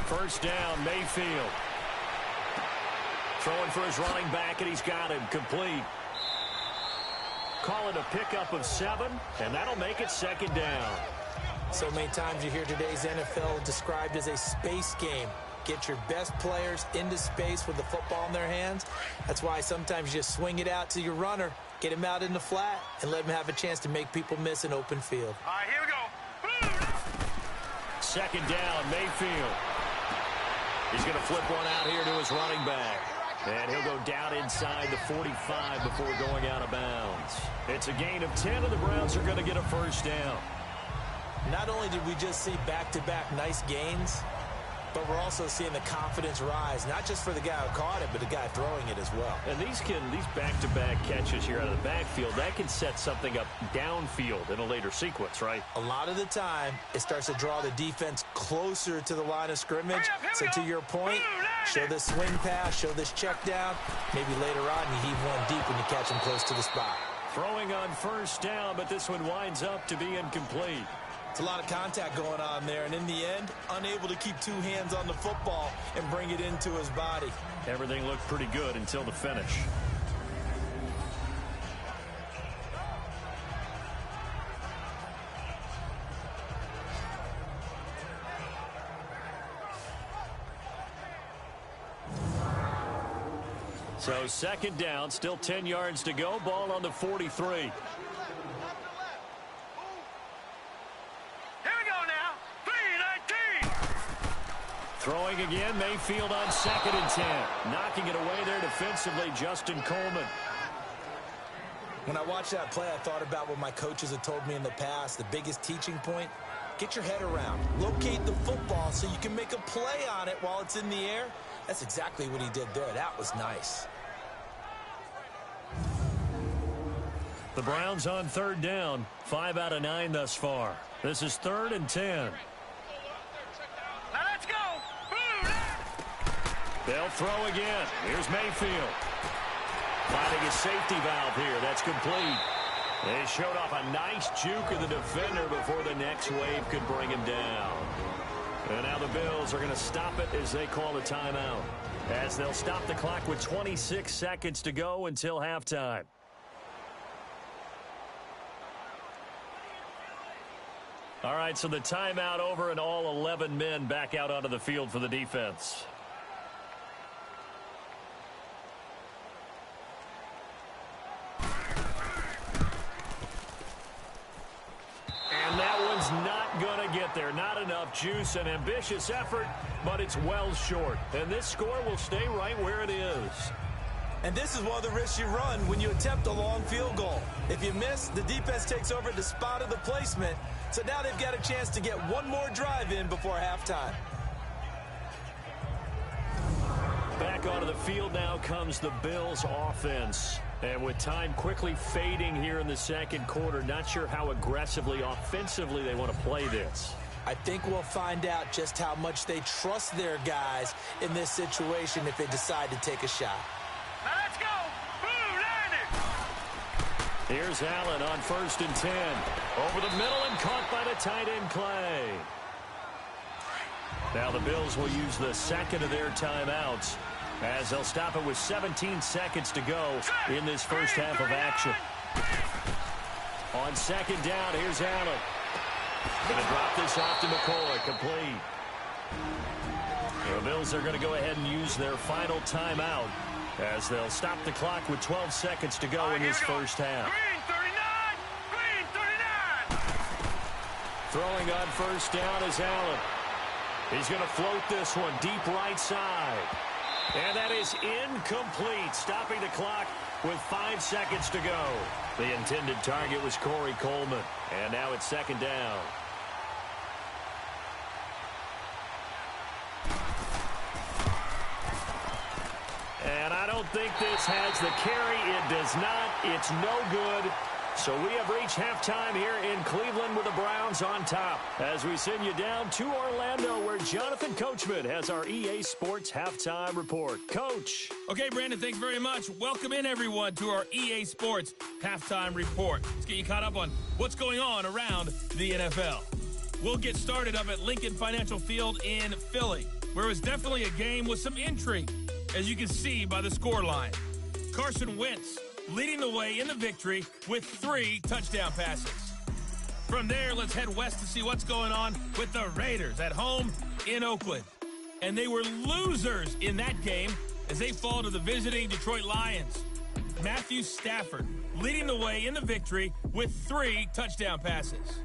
Speaker 2: First down, Mayfield. Throwing for his running back, and he's got him complete. Call it a pickup of 7, and that'll make it second down.
Speaker 3: So many times you hear today's NFL described as a space game. Get your best players into space with the football in their hands. That's why sometimes you just swing it out to your runner, get him out in the flat, and let him have a chance to make people miss an open field.
Speaker 4: All right, here we go.
Speaker 2: Second down, Mayfield. He's going to flip one out here to his running back. And he'll go down inside the 45 before going out of bounds. It's a gain of 10, and the Browns are going to get a first down.
Speaker 3: Not only did we just see back-to-back nice gains, but we're also seeing the confidence rise, not just for the guy who caught it, but the guy throwing it as well.
Speaker 2: And these back-to-back catches here out of the backfield, that can set something up downfield in a later sequence, right?
Speaker 3: A lot of the time, it starts to draw the defense closer to the line of scrimmage. So to your point, show this swing pass, show this check down. Maybe later on you heave one deep when you catch him close to the spot.
Speaker 2: Throwing on first down, but this one winds up to be incomplete.
Speaker 3: It's a lot of contact going on there, and in the end, unable to keep 2 hands on the football and bring it into his body.
Speaker 2: Everything looked pretty good until the finish. So second down, still 10 yards to go, ball on the 43. Throwing again, Mayfield on 2nd and 10. Knocking it away there defensively, Justin Coleman.
Speaker 3: When I watched that play, I thought about what my coaches have told me in the past. The biggest teaching point, get your head around. Locate the football so you can make a play on it while it's in the air. That's exactly what he did there. That was nice.
Speaker 2: The Browns on 3rd down. 5 out of 9 thus far. This is 3rd and 10. They'll throw again. Here's Mayfield. Finding a safety valve here. That's complete. They showed off a nice juke of the defender before the next wave could bring him down. And now the Bills are going to stop it as they call a timeout. As they'll stop the clock with 26 seconds to go until halftime. All right, so the timeout over and all 11 men back out onto the field for the defense. Not going to get there. Not enough juice. An ambitious effort, but it's well short. And this score will stay right where it is.
Speaker 3: And this is one of the risks you run when you attempt a long field goal. If you miss, the defense takes over at the spot of the placement. So now they've got a chance to get one more drive in before halftime.
Speaker 2: Back onto the field now comes the Bills offense. And with time quickly fading here in the second quarter, not sure how aggressively, offensively they want to play this.
Speaker 3: I think we'll find out just how much they trust their guys in this situation if they decide to take a shot.
Speaker 4: Now let's go.
Speaker 2: Here's Allen on 1st and 10. Over the middle and caught by the tight end Clay. Now the Bills will use the second of their timeouts as they'll stop it with 17 seconds to go in this first half of action. On second down, here's Allen. Going to drop this off to McCoy. Complete. The Bills are going to go ahead and use their final timeout as they'll stop the clock with 12 seconds to go in this first half.
Speaker 4: Green 39.
Speaker 2: Throwing on first down is Allen. He's going to float this one deep right side. And that is incomplete, stopping the clock with 5 seconds to go. The intended target was Corey Coleman. And now it's second down. And I don't think this has the carry. It does not. It's no good. So we have reached halftime here in Cleveland with the Browns on top. As we send you down to Orlando, where Jonathan Coachman has our EA Sports Halftime Report. Coach.
Speaker 1: Okay, Brandon, thanks very much. Welcome in, everyone, to our EA Sports Halftime Report. Let's get you caught up on what's going on around the NFL. We'll get started up at Lincoln Financial Field in Philly, where it was definitely a game with some intrigue, as you can see by the scoreline. Carson Wentz leading the way in the victory with 3 touchdown passes. From there, let's head west to see what's going on with the Raiders at home in Oakland. And they were losers in that game as they fall to the visiting Detroit Lions. Matthew Stafford leading the way in the victory with 3 touchdown passes.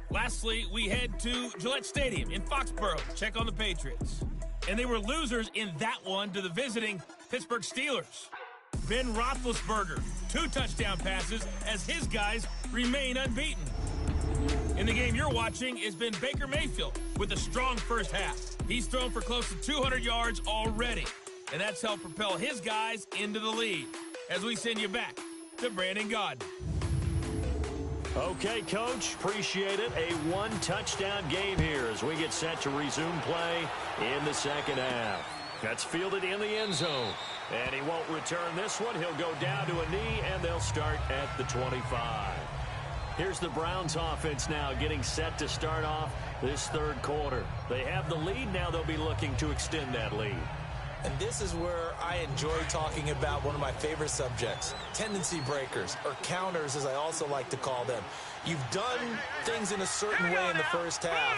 Speaker 1: Lastly, we head to Gillette Stadium in Foxborough to check on the Patriots. And they were losers in that one to the visiting Pittsburgh Steelers. Ben Roethlisberger, 2 touchdown passes as his guys remain unbeaten. In the game you're watching has been Baker Mayfield with a strong first half. He's thrown for close to 200 yards already, and that's helped propel his guys into the lead. As we send you back to Brandon Gaudin.
Speaker 2: Okay, Coach, appreciate it. A 1-touchdown game here as we get set to resume play in the second half. That's fielded in the end zone. And he won't return this one. He'll go down to a knee, and they'll start at the 25. Here's the Browns offense now getting set to start off this third quarter. They have the lead. Now they'll be looking to extend that lead.
Speaker 3: And this is where I enjoy talking about one of my favorite subjects, tendency breakers, or counters as I also like to call them. You've done things in a certain way in the first half,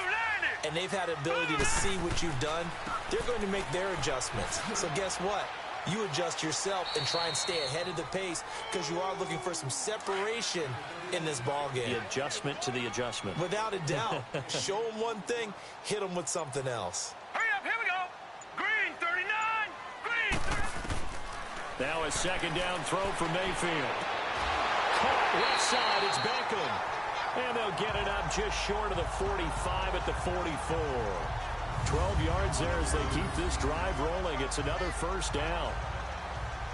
Speaker 3: and they've had the ability to see what you've done. They're going to make their adjustments. So guess what? You adjust yourself and try and stay ahead of the pace because you are looking for some separation in this ball game.
Speaker 2: The adjustment to the adjustment.
Speaker 3: Without a doubt. Show them one thing, hit them with something else.
Speaker 4: Hurry up, here we go. Green 39. Green 39.
Speaker 2: Now a second down throw for Mayfield. Caught left side, it's Beckham. And they'll get it up just short of the 45 at the 44. 12 yards there as they keep this drive rolling. It's another first down.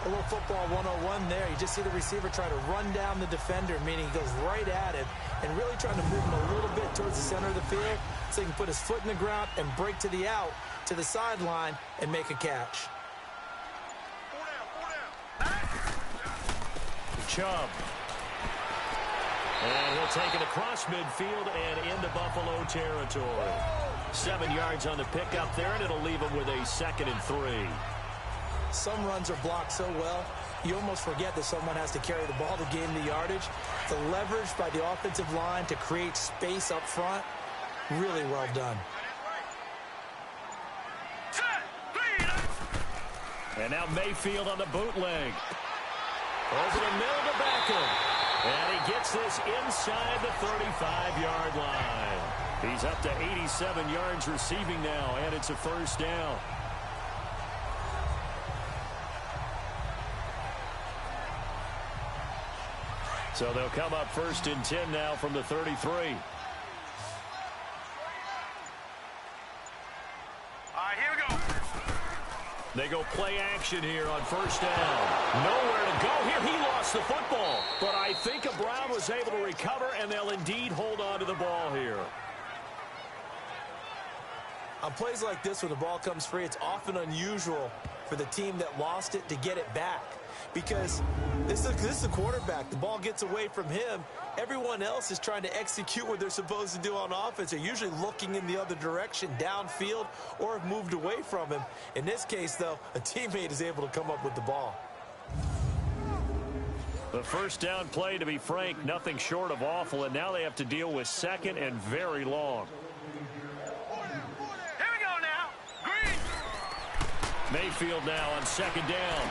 Speaker 3: A little football 101 there. You just see the receiver try to run down the defender, meaning he goes right at him and really trying to move him a little bit towards the center of the field so he can put his foot in the ground and break to the out, to the sideline, and make a catch.
Speaker 2: Chubb. And he'll take it across midfield and into Buffalo territory. 7 yards on the pickup there, and it'll leave him with a 2nd and 3.
Speaker 3: Some runs are blocked so well, you almost forget that someone has to carry the ball to gain the yardage. The leverage by the offensive line to create space up front, really well done.
Speaker 2: And now Mayfield on the bootleg. Over the middle to Beckham. And he gets this inside the 35-yard line. He's up to 87 yards receiving now, and it's a first down. So they'll come up 1st and 10 now from the 33.
Speaker 4: Here we go.
Speaker 2: They go play action here on first down. Nowhere to go here. He lost the football. But I think a Brown was able to recover, and they'll indeed hold on to the ball here.
Speaker 3: On plays like this where the ball comes free, it's often unusual for the team that lost it to get it back. because this is a quarterback. The ball gets away from him. Everyone else is trying to execute what they're supposed to do on offense. They're usually looking in the other direction, downfield, or have moved away from him. In this case, though, a teammate is able to come up with the ball.
Speaker 2: The first down play, to be frank, nothing short of awful, and now they have to deal with second and very long.
Speaker 4: Here we go now. Green.
Speaker 2: Mayfield now on second down.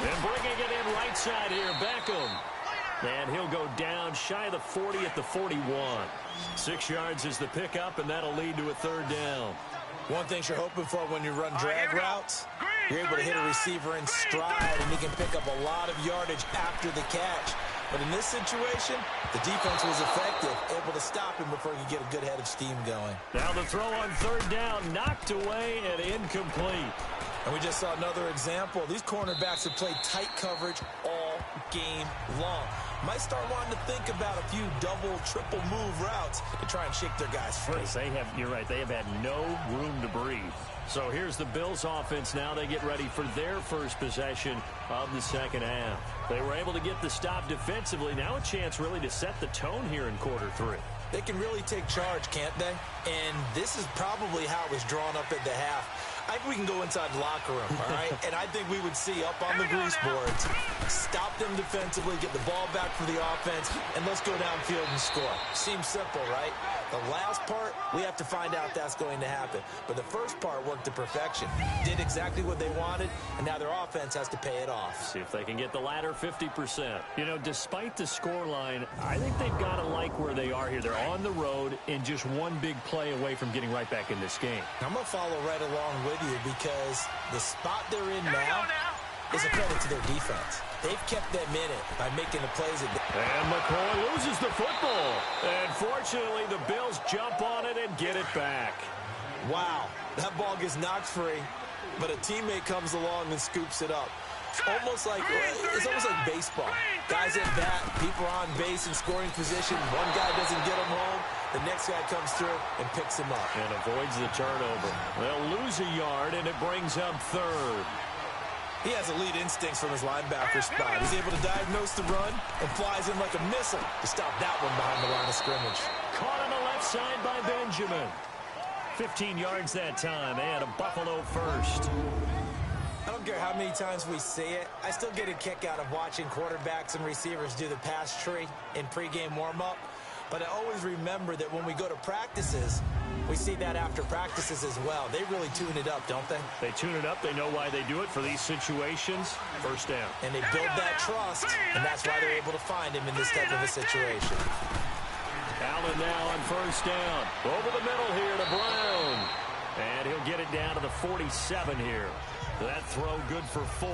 Speaker 2: And bringing it in right side here, Beckham. And he'll go down shy of the 40 at the 41. 6 yards is the pickup, and that'll lead to a third down.
Speaker 3: One thing you're hoping for when you run drag routes, you're able to hit a receiver in stride, and he can pick up a lot of yardage after the catch. But in this situation, the defense was effective, able to stop him before he could get a good head of steam going.
Speaker 2: Now the throw on third down, knocked away and incomplete.
Speaker 3: And we just saw another example. These cornerbacks have played tight coverage all game long. Might start wanting to think about a few double, triple move routes to try and shake their guys free.
Speaker 2: You're right, they have had no room to breathe. So here's the Bills offense now. They get ready for their first possession of the second half. They were able to get the stop defensively. Now a chance really to set the tone here in quarter 3.
Speaker 3: They can really take charge, can't they? And this is probably how it was drawn up at the half. I think we can go inside the locker room, all right? And I think we would see up on the grease boards, stop them defensively, get the ball back for the offense, and let's go downfield and score. Seems simple, right? The last part, we have to find out if that's going to happen. But the first part worked to perfection. Did exactly what they wanted, and now their offense has to pay it off.
Speaker 2: See if they can get the latter 50%. You know, despite the scoreline, I think they've got to like where they are here. They're on the road and just one big play away from getting right back in this game.
Speaker 3: I'm going to follow right along with you because the spot they're in now is a credit to their defense. They've kept them in it by making the plays.
Speaker 2: And McCoy loses the football. And fortunately, the Bills jump on it and get it back.
Speaker 3: Wow, that ball gets knocked free, but a teammate comes along and scoops it up. It's almost like baseball. Guys at bat, people are on base in scoring position. One guy doesn't get him home. The next guy comes through and picks him up.
Speaker 2: And avoids the turnover. They'll lose a yard, and it brings up third.
Speaker 3: He has elite instincts from his linebacker spot. He's able to diagnose the run and flies in like a missile to stop that one behind the line of scrimmage.
Speaker 2: Caught on the left side by Benjamin. 15 yards that time, and a Buffalo first.
Speaker 3: I don't care how many times we see it. I still get a kick out of watching quarterbacks and receivers do the pass tree in pregame warm-up. But I always remember that when we go to practices, we see that after practices as well. They really tune it up, don't they?
Speaker 2: They tune it up. They know why they do it for these situations. First down.
Speaker 3: And they build that trust, and that's why they're able to find him in this type of a situation.
Speaker 2: Allen now on first down. Over the middle here to Brown. And he'll get it down to the 47 here. That throw good for 4.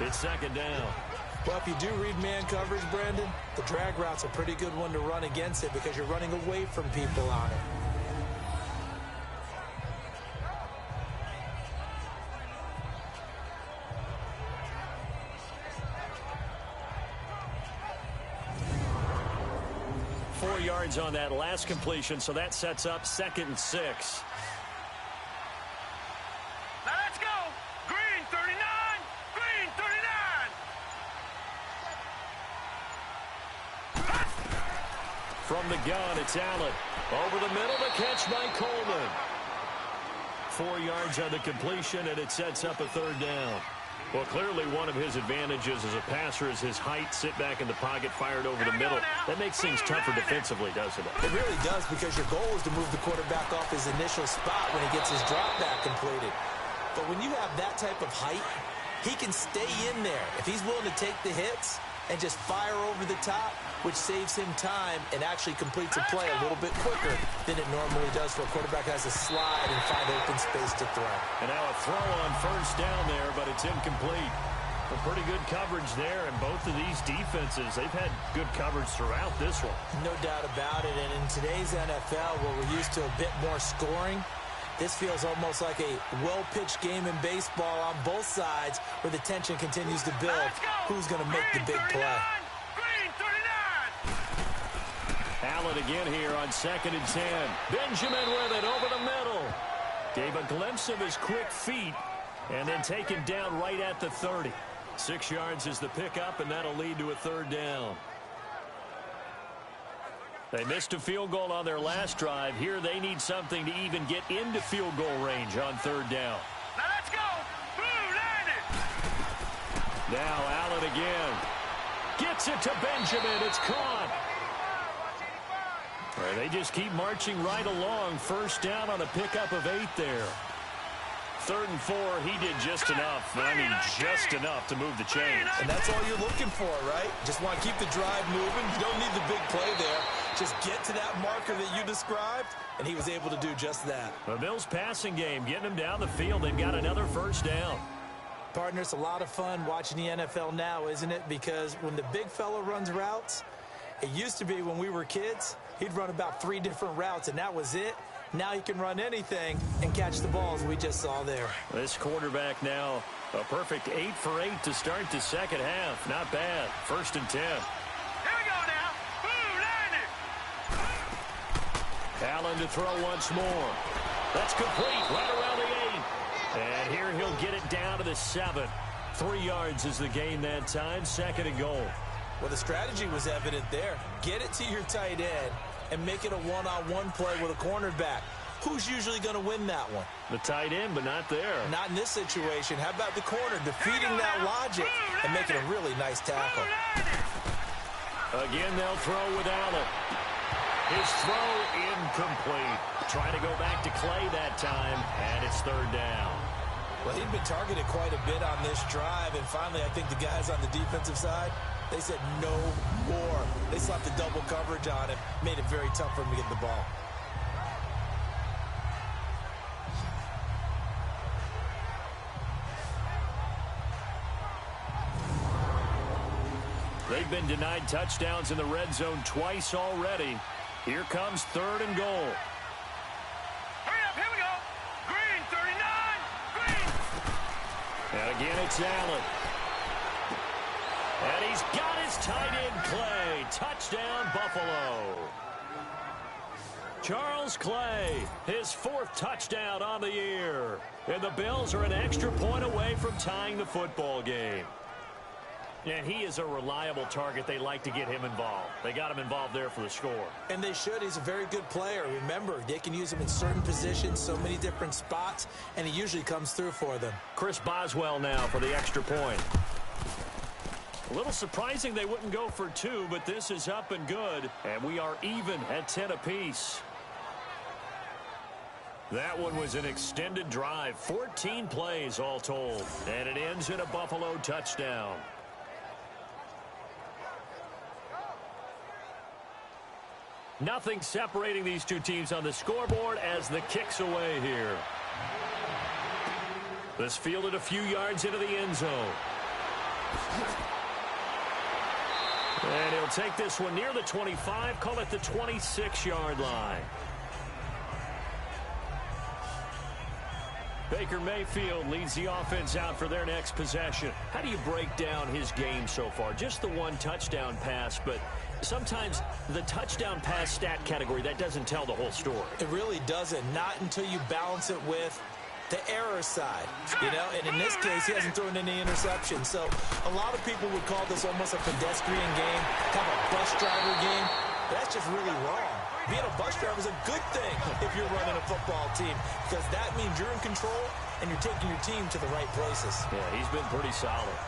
Speaker 2: It's second down.
Speaker 3: Well, if you do read man coverage, Brandon, the drag route's a pretty good one to run against it because you're running away from people on it.
Speaker 2: Four yards on that last completion, so that sets up 2nd and 6.
Speaker 4: Now let's go. Green 39. Green 39.
Speaker 2: From the gun, it's Allen. Over the middle, the catch by Coleman. 4 yards on the completion, and it sets up a third down. Well, clearly one of his advantages as a passer is his height, sit back in the pocket, fired over the middle. That makes things tougher defensively, doesn't it?
Speaker 3: It really does because your goal is to move the quarterback off his initial spot when he gets his drop back completed. But when you have that type of height, he can stay in there. If he's willing to take the hits and just fire over the top, which saves him time and actually completes a play a little bit quicker than it normally does for a quarterback who has to slide and find open space to throw.
Speaker 2: And now a throw on first down there, but it's incomplete. Well, pretty good coverage there, and both of these defenses, they've had good coverage throughout this one.
Speaker 3: No doubt about it, and in today's NFL, where we're used to a bit more scoring, this feels almost like a well-pitched game in baseball on both sides where the tension continues to build. Who's going to make the big play?
Speaker 2: Allen again here on 2nd and 10. Benjamin with it over the middle. Gave a glimpse of his quick feet and then taken down right at the 30. 6 yards is the pickup, and that'll lead to a third down. They missed a field goal on their last drive. Here they need something to even get into field goal range on third down.
Speaker 4: Now let's go. Blue landed.
Speaker 2: Now Allen again. Gets it to Benjamin. It's caught. They just keep marching right along. First down on a pickup of 8 there. 3rd and 4, he did just enough. I mean, just enough to move the chains.
Speaker 3: And that's all you're looking for, right? Just want to keep the drive moving. You don't need the big play there. Just get to that marker that you described, and he was able to do just that.
Speaker 2: The Bills passing game, getting him down the field. They've got another first down.
Speaker 3: Partner, it's a lot of fun watching the NFL now, isn't it? Because when the big fella runs routes, it used to be when we were kids, he'd run about 3 different routes, and that was it. Now he can run anything and catch the balls we just saw there.
Speaker 2: This quarterback now, a perfect 8 for 8 to start the second half. Not bad. 1st and 10.
Speaker 4: Here we go now. Blue landed.
Speaker 2: Allen to throw once more. That's complete right around the 8. And here he'll get it down to the 7. 3 yards is the gain that time. 2nd and goal.
Speaker 3: Well, the strategy was evident there. Get it to your tight end and make it a one-on-one play with a cornerback. Who's usually going to win that one?
Speaker 2: The tight end, but not there.
Speaker 3: Not in this situation. How about the corner defeating that logic and making a really nice tackle?
Speaker 2: Again, they'll throw with Allen. His throw incomplete. Trying to go back to Clay that time, and it's 3rd down.
Speaker 3: Well, he'd been targeted quite a bit on this drive, and finally I think the guys on the defensive side, they said no more. They slapped the double coverage on him, made it very tough for him to get the ball.
Speaker 2: They've been denied touchdowns in the red zone twice already. Here comes 3rd and goal.
Speaker 4: Hurry up, here we go. Green, 39. Green.
Speaker 2: And again, it's Allen. And he's got his tight end, Clay. Touchdown, Buffalo. Charles Clay, his 4th touchdown on the year. And the Bills are an extra point away from tying the football game. And he is a reliable target. They like to get him involved. They got him involved there for the score.
Speaker 3: And they should. He's a very good player. Remember, they can use him in certain positions, so many different spots, and he usually comes through for them.
Speaker 2: Chris Boswell now for the extra point. A little surprising they wouldn't go for 2, but this is up and good, and we are even at 10 apiece. That one was an extended drive, 14 plays all told, and it ends in a Buffalo touchdown. Nothing separating these two teams on the scoreboard as the kick's away here. This fielded a few yards into the end zone. And he'll take this one near the 25, call it the 26-yard line. Baker Mayfield leads the offense out for their next possession. How do you break down his game so far? Just the 1 touchdown pass, but sometimes the touchdown pass stat category, that doesn't tell the whole story.
Speaker 3: It really doesn't. Not until you balance it with the error side, you know, and in this case, he hasn't thrown any interceptions. So a lot of people would call this almost a pedestrian game, kind of a bus driver game. But that's just really wrong. Being a bus driver is a good thing if you're running a football team, because that means you're in control and you're taking your team to the right places.
Speaker 2: Yeah, he's been pretty solid.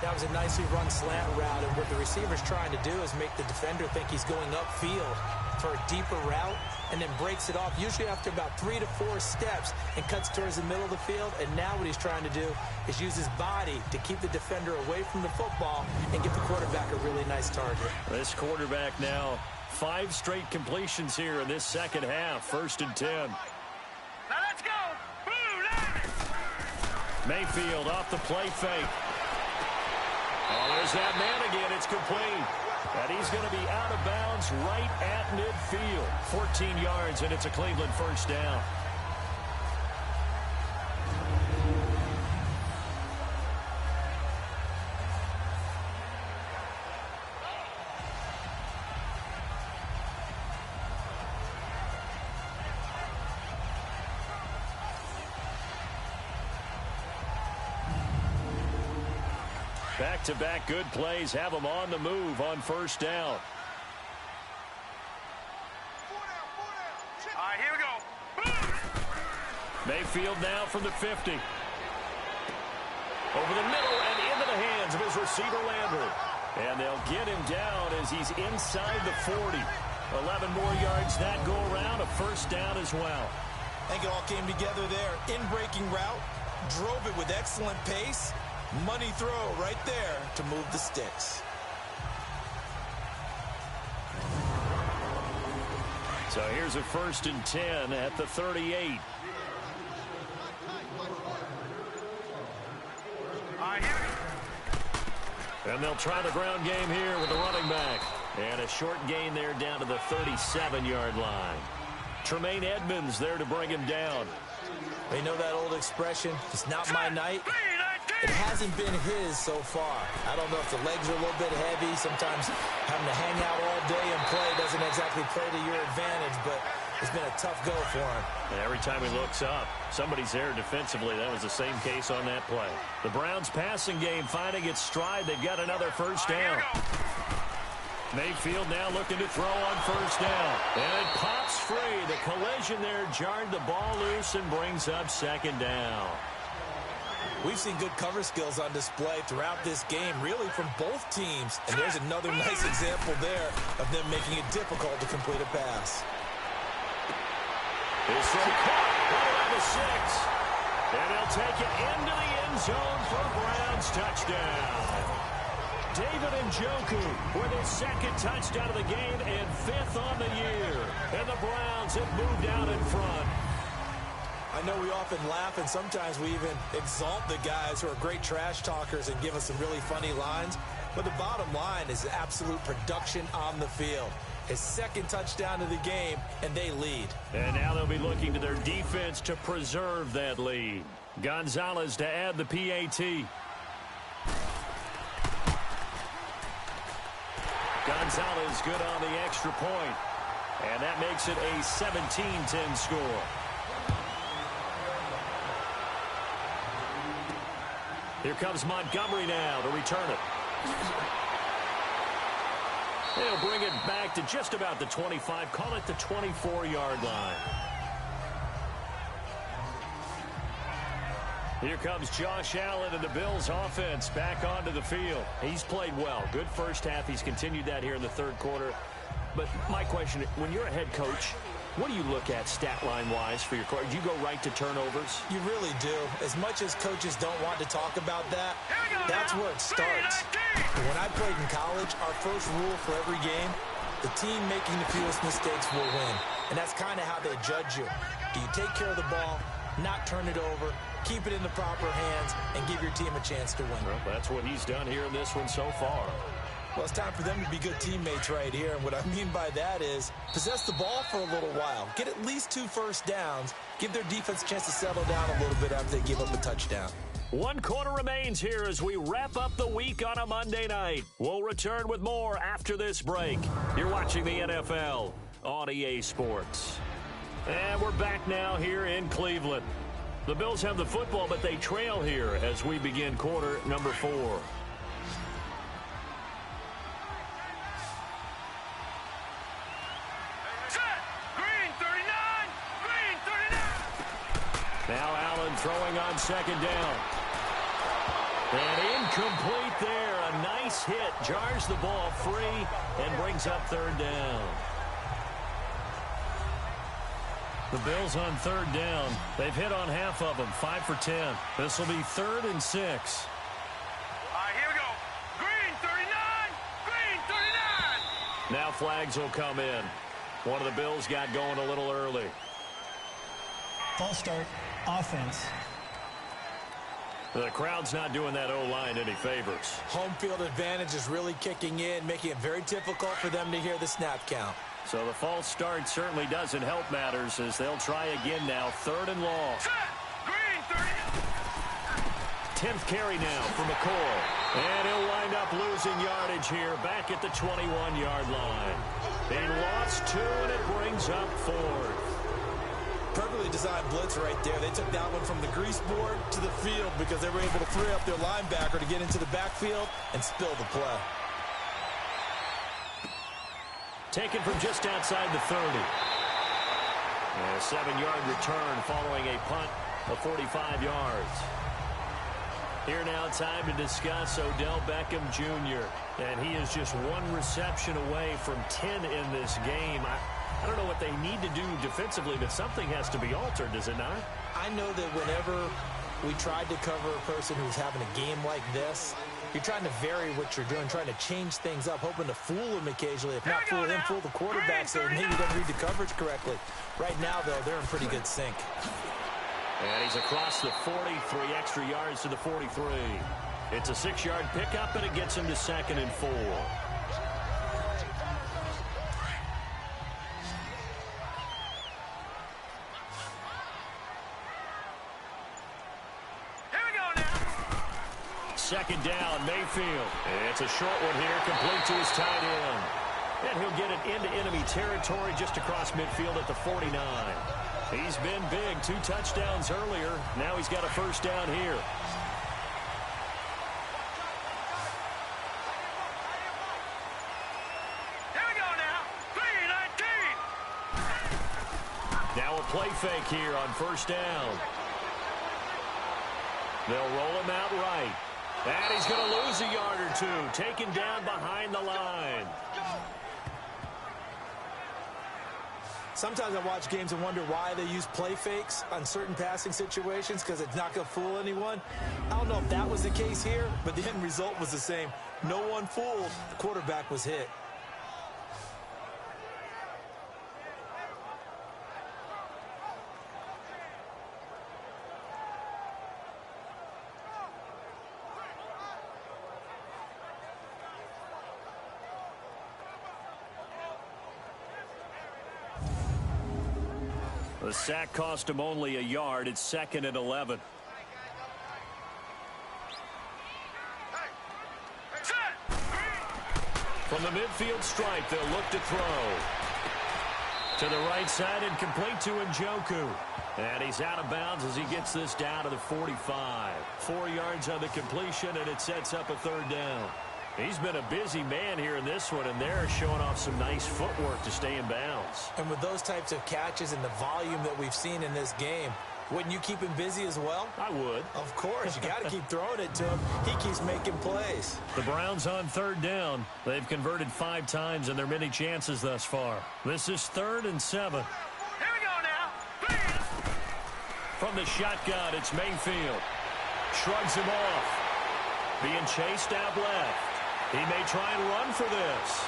Speaker 3: That was a nicely run slant route, and what the receiver's trying to do is make the defender think he's going upfield for a deeper route, and then breaks it off, usually after about 3 to 4 steps, and cuts towards the middle of the field. And now what he's trying to do is use his body to keep the defender away from the football and get the quarterback a really nice target.
Speaker 2: This quarterback now, 5 straight completions here in this second half. 1st and 10.
Speaker 4: Now let's go. Blue landed.
Speaker 2: Mayfield off the play fake. Oh, there's that man again. It's complete. And he's going to be out of bounds right at midfield. 14 yards, and it's a Cleveland first down. Back-to-back good plays have them on the move on first down.
Speaker 4: All right, here we go.
Speaker 2: Mayfield now from the 50. Over the middle and into the hands of his receiver, Landry. And they'll get him down as he's inside the 40. 11 more yards that go around, a first down as well.
Speaker 3: I think it all came together there. In-breaking route, drove it with excellent pace. Money throw right there to move the sticks.
Speaker 2: So here's a 1st and 10 at the 38. And they'll try the ground game here with the running back. And a short gain there down to the 37-yard line. Tremaine Edmonds there to bring him down.
Speaker 3: You know that old expression, it's not my night? It hasn't been his so far. I don't know if the legs are a little bit heavy. Sometimes having to hang out all day and play doesn't exactly play to your advantage, but it's been a tough go for him.
Speaker 2: And every time he looks up, somebody's there defensively. That was the same case on that play. The Browns passing game finding its stride. They've got another first down. Mayfield now looking to throw on first down. And it pops free. The collision there jarred the ball loose and brings up second down.
Speaker 3: We've seen good cover skills on display throughout this game, really from both teams. And there's another nice example there of them making it difficult to complete a pass.
Speaker 2: It's caught right around the 6. And they'll take it into the end zone for a Browns touchdown. David Njoku with his 2nd touchdown of the game and 5th on the year. And the Browns have moved out in front.
Speaker 3: I know we often laugh and sometimes we even exalt the guys who are great trash talkers and give us some really funny lines. But the bottom line is absolute production on the field. His 2nd touchdown of the game, and they lead.
Speaker 2: And now they'll be looking to their defense to preserve that lead. Gonzalez to add the PAT. Gonzalez good on the extra point. And that makes it a 17-10 score. Here comes Montgomery now to return it. They'll bring it back to just about the 25. Call it the 24-yard line. Here comes Josh Allen and the Bills offense back onto the field. He's played well. Good first half. He's continued that here in the 3rd quarter. But my question, when you're a head coach, what do you look at stat line-wise for your coach? Do you go right to turnovers?
Speaker 3: You really do. As much as coaches don't want to talk about that, that's where it starts. When I played in college, our first rule for every game, the team making the fewest mistakes will win. And that's kind of how they judge you. Do you take care of the ball, not turn it over, keep it in the proper hands, and give your team a chance to win?
Speaker 2: Well, that's what he's done here in this one so far.
Speaker 3: Well, it's time for them to be good teammates right here. And what I mean by that is possess the ball for a little while. Get at least 2 first downs. Give their defense a chance to settle down a little bit after they give up a touchdown.
Speaker 2: 1 quarter remains here as we wrap up the week on a Monday night. We'll return with more after this break. You're watching the NFL on EA Sports. And we're back now here in Cleveland. The Bills have the football, but they trail here as we begin quarter number 4. Now Allen throwing on 2nd down. And incomplete there. A nice hit. Jars the ball free and brings up 3rd down. The Bills on 3rd down. They've hit on half of them. 5 for 10. This will be 3rd and 6.
Speaker 4: All right, here we go. Green 39. Green 39.
Speaker 2: Now flags will come in. One of the Bills got going a little early.
Speaker 5: False start, offense.
Speaker 2: The crowd's not doing that O-line any favors.
Speaker 3: Home field advantage is really kicking in, making it very difficult for them to hear the snap count.
Speaker 2: So the false start certainly doesn't help matters as they'll try again now. 3rd and long.
Speaker 4: Green 30.
Speaker 2: 10th carry now for McCoy. And he'll wind up losing yardage here back at the 21-yard line. They lost 2 and it brings up 4th.
Speaker 3: Perfectly designed blitz right there. They took that one from the grease board to the field because they were able to free up their linebacker to get into the backfield and spill the play.
Speaker 2: Taken from just outside the 30. And a 7-yard return following a punt of 45 yards. Here now, time to discuss Odell Beckham Jr. And he is just one reception away from 10 in this game. I don't know what they need to do defensively, but something has to be altered, does it not?
Speaker 3: I know that whenever we tried to cover a person who's having a game like this, you're trying to vary what you're doing, trying to change things up, hoping to fool him occasionally. If not fool him, fool the quarterback so maybe he doesn't read the coverage correctly. Right now, though, they're in pretty good sync.
Speaker 2: And he's across the 40, 3 extra yards to the 43. It's a 6-yard pickup, and it gets him to 2nd and 4. Second down, Mayfield. It's a short one here, complete to his tight end. And he'll get it into enemy territory just across midfield at the 49. He's been big, 2 touchdowns earlier. Now he's got a first down here.
Speaker 4: Here we go now. 3-19.
Speaker 2: Now a play fake here on first down. They'll roll him out right. And he's going to lose a yard or 2, taken down behind the line.
Speaker 3: Sometimes I watch games and wonder why they use play fakes on certain passing situations because it's not going to fool anyone. I don't know if that was the case here, but the end result was the same. No one fooled. The quarterback was hit.
Speaker 2: The sack cost him only a yard. It's 2nd and 11. From the midfield stripe, they'll look to throw. To the right side and complete to Njoku. And he's out of bounds as he gets this down to the 45. 4 yards on the completion, and it sets up a 3rd down. He's been a busy man here in this one, and they're showing off some nice footwork to stay in bounds.
Speaker 3: And with those types of catches and the volume that we've seen in this game, wouldn't you keep him busy as well?
Speaker 2: I would.
Speaker 3: Of course. You got to keep throwing it to him. He keeps making plays.
Speaker 2: The Browns on 3rd down. They've converted 5 times in their many chances thus far. This is 3rd and 7.
Speaker 4: Here we go now.
Speaker 2: From the shotgun, it's Mayfield. Shrugs him off. Being chased out left. He may try and run for this.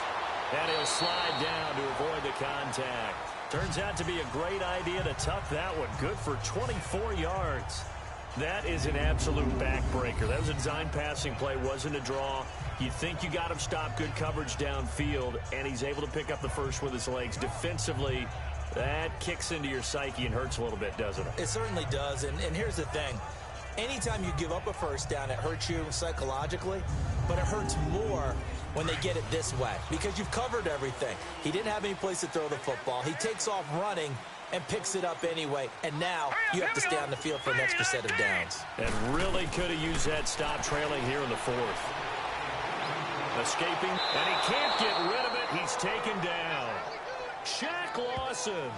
Speaker 2: And he'll slide down to avoid the contact. Turns out to be a great idea to tuck that one. Good for 24 yards. That is an absolute backbreaker. That was a design passing play. Wasn't a draw. You think you got him stopped. Good coverage downfield. And he's able to pick up the first with his legs. Defensively, that kicks into your psyche and hurts a little bit, doesn't it?
Speaker 3: It certainly does. And here's the thing. Anytime you give up a first down, it hurts you psychologically, but it hurts more when they get it this way because you've covered everything. He didn't have any place to throw the football. He takes off running and picks it up anyway, and now you have to stay on the field for an extra set of downs.
Speaker 2: And really could have used that stop trailing here in the 4th. Escaping, and he can't get rid of it. He's taken down. Shaq Lawson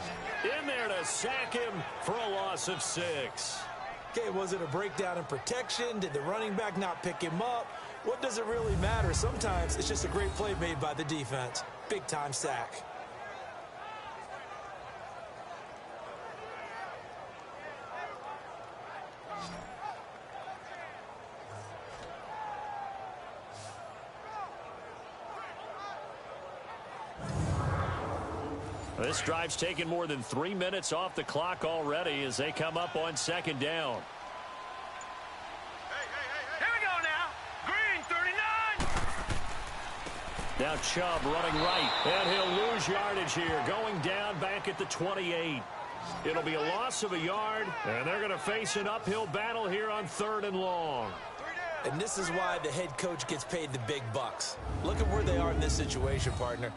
Speaker 2: in there to sack him for a loss of 6.
Speaker 3: Okay, was it a breakdown in protection? Did the running back not pick him up? What does it really matter? Sometimes it's just a great play made by the defense. Big-time sack.
Speaker 2: This drive's taken more than 3 minutes off the clock already as they come up on 2nd down.
Speaker 4: Here we go now. Green, 39.
Speaker 2: Now Chubb running right, and he'll lose yardage here, going down back at the 28. It'll be a loss of a yard, and they're going to face an uphill battle here on 3rd and long.
Speaker 3: And this is why the head coach gets paid the big bucks. Look at where they are in this situation, partner.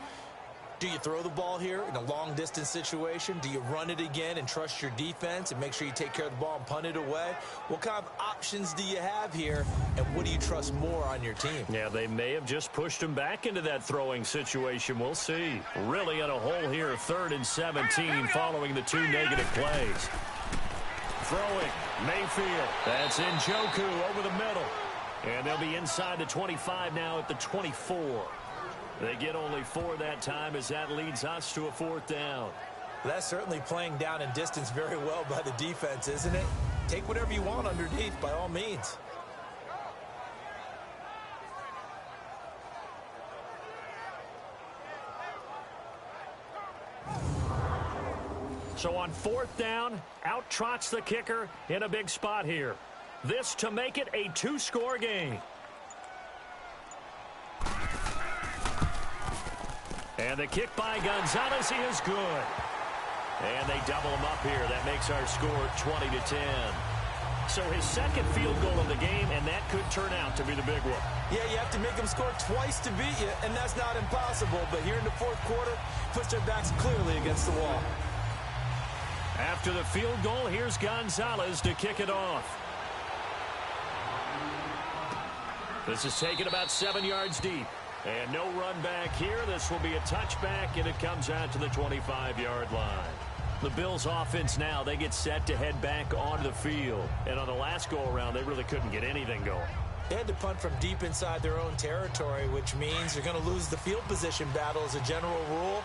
Speaker 3: Do you throw the ball here in a long-distance situation? Do you run it again and trust your defense and make sure you take care of the ball and punt it away? What kind of options do you have here, and what do you trust more on your team?
Speaker 2: Yeah, they may have just pushed him back into that throwing situation. We'll see. Really in a hole here, 3rd and 17 following the 2 negative plays. Throwing, Mayfield. That's Njoku over the middle. And they'll be inside the 25 now at the 24. They get only 4 that time as that leads us to a 4th down.
Speaker 3: That's certainly playing down in distance very well by the defense, isn't it? Take whatever you want underneath by all means.
Speaker 2: So on 4th down, out trots the kicker in a big spot here. This to make it a 2-score game. And the kick by Gonzalez is good. And they double him up here. That makes our score 20-10. So his 2nd field goal of the game, and that could turn out to be the big one.
Speaker 3: Yeah, you have to make them score twice to beat you, and that's not impossible. But here in the 4th quarter, puts their backs clearly against the wall.
Speaker 2: After the field goal, here's Gonzalez to kick it off. This is taken about 7 yards deep. And no run back here. This will be a touchback, and it comes out to the 25-yard line. The Bills' offense now, they get set to head back onto the field. And on the last go-around, they really couldn't get anything going.
Speaker 3: They had to punt from deep inside their own territory, which means they're going to lose the field position battle as a general rule.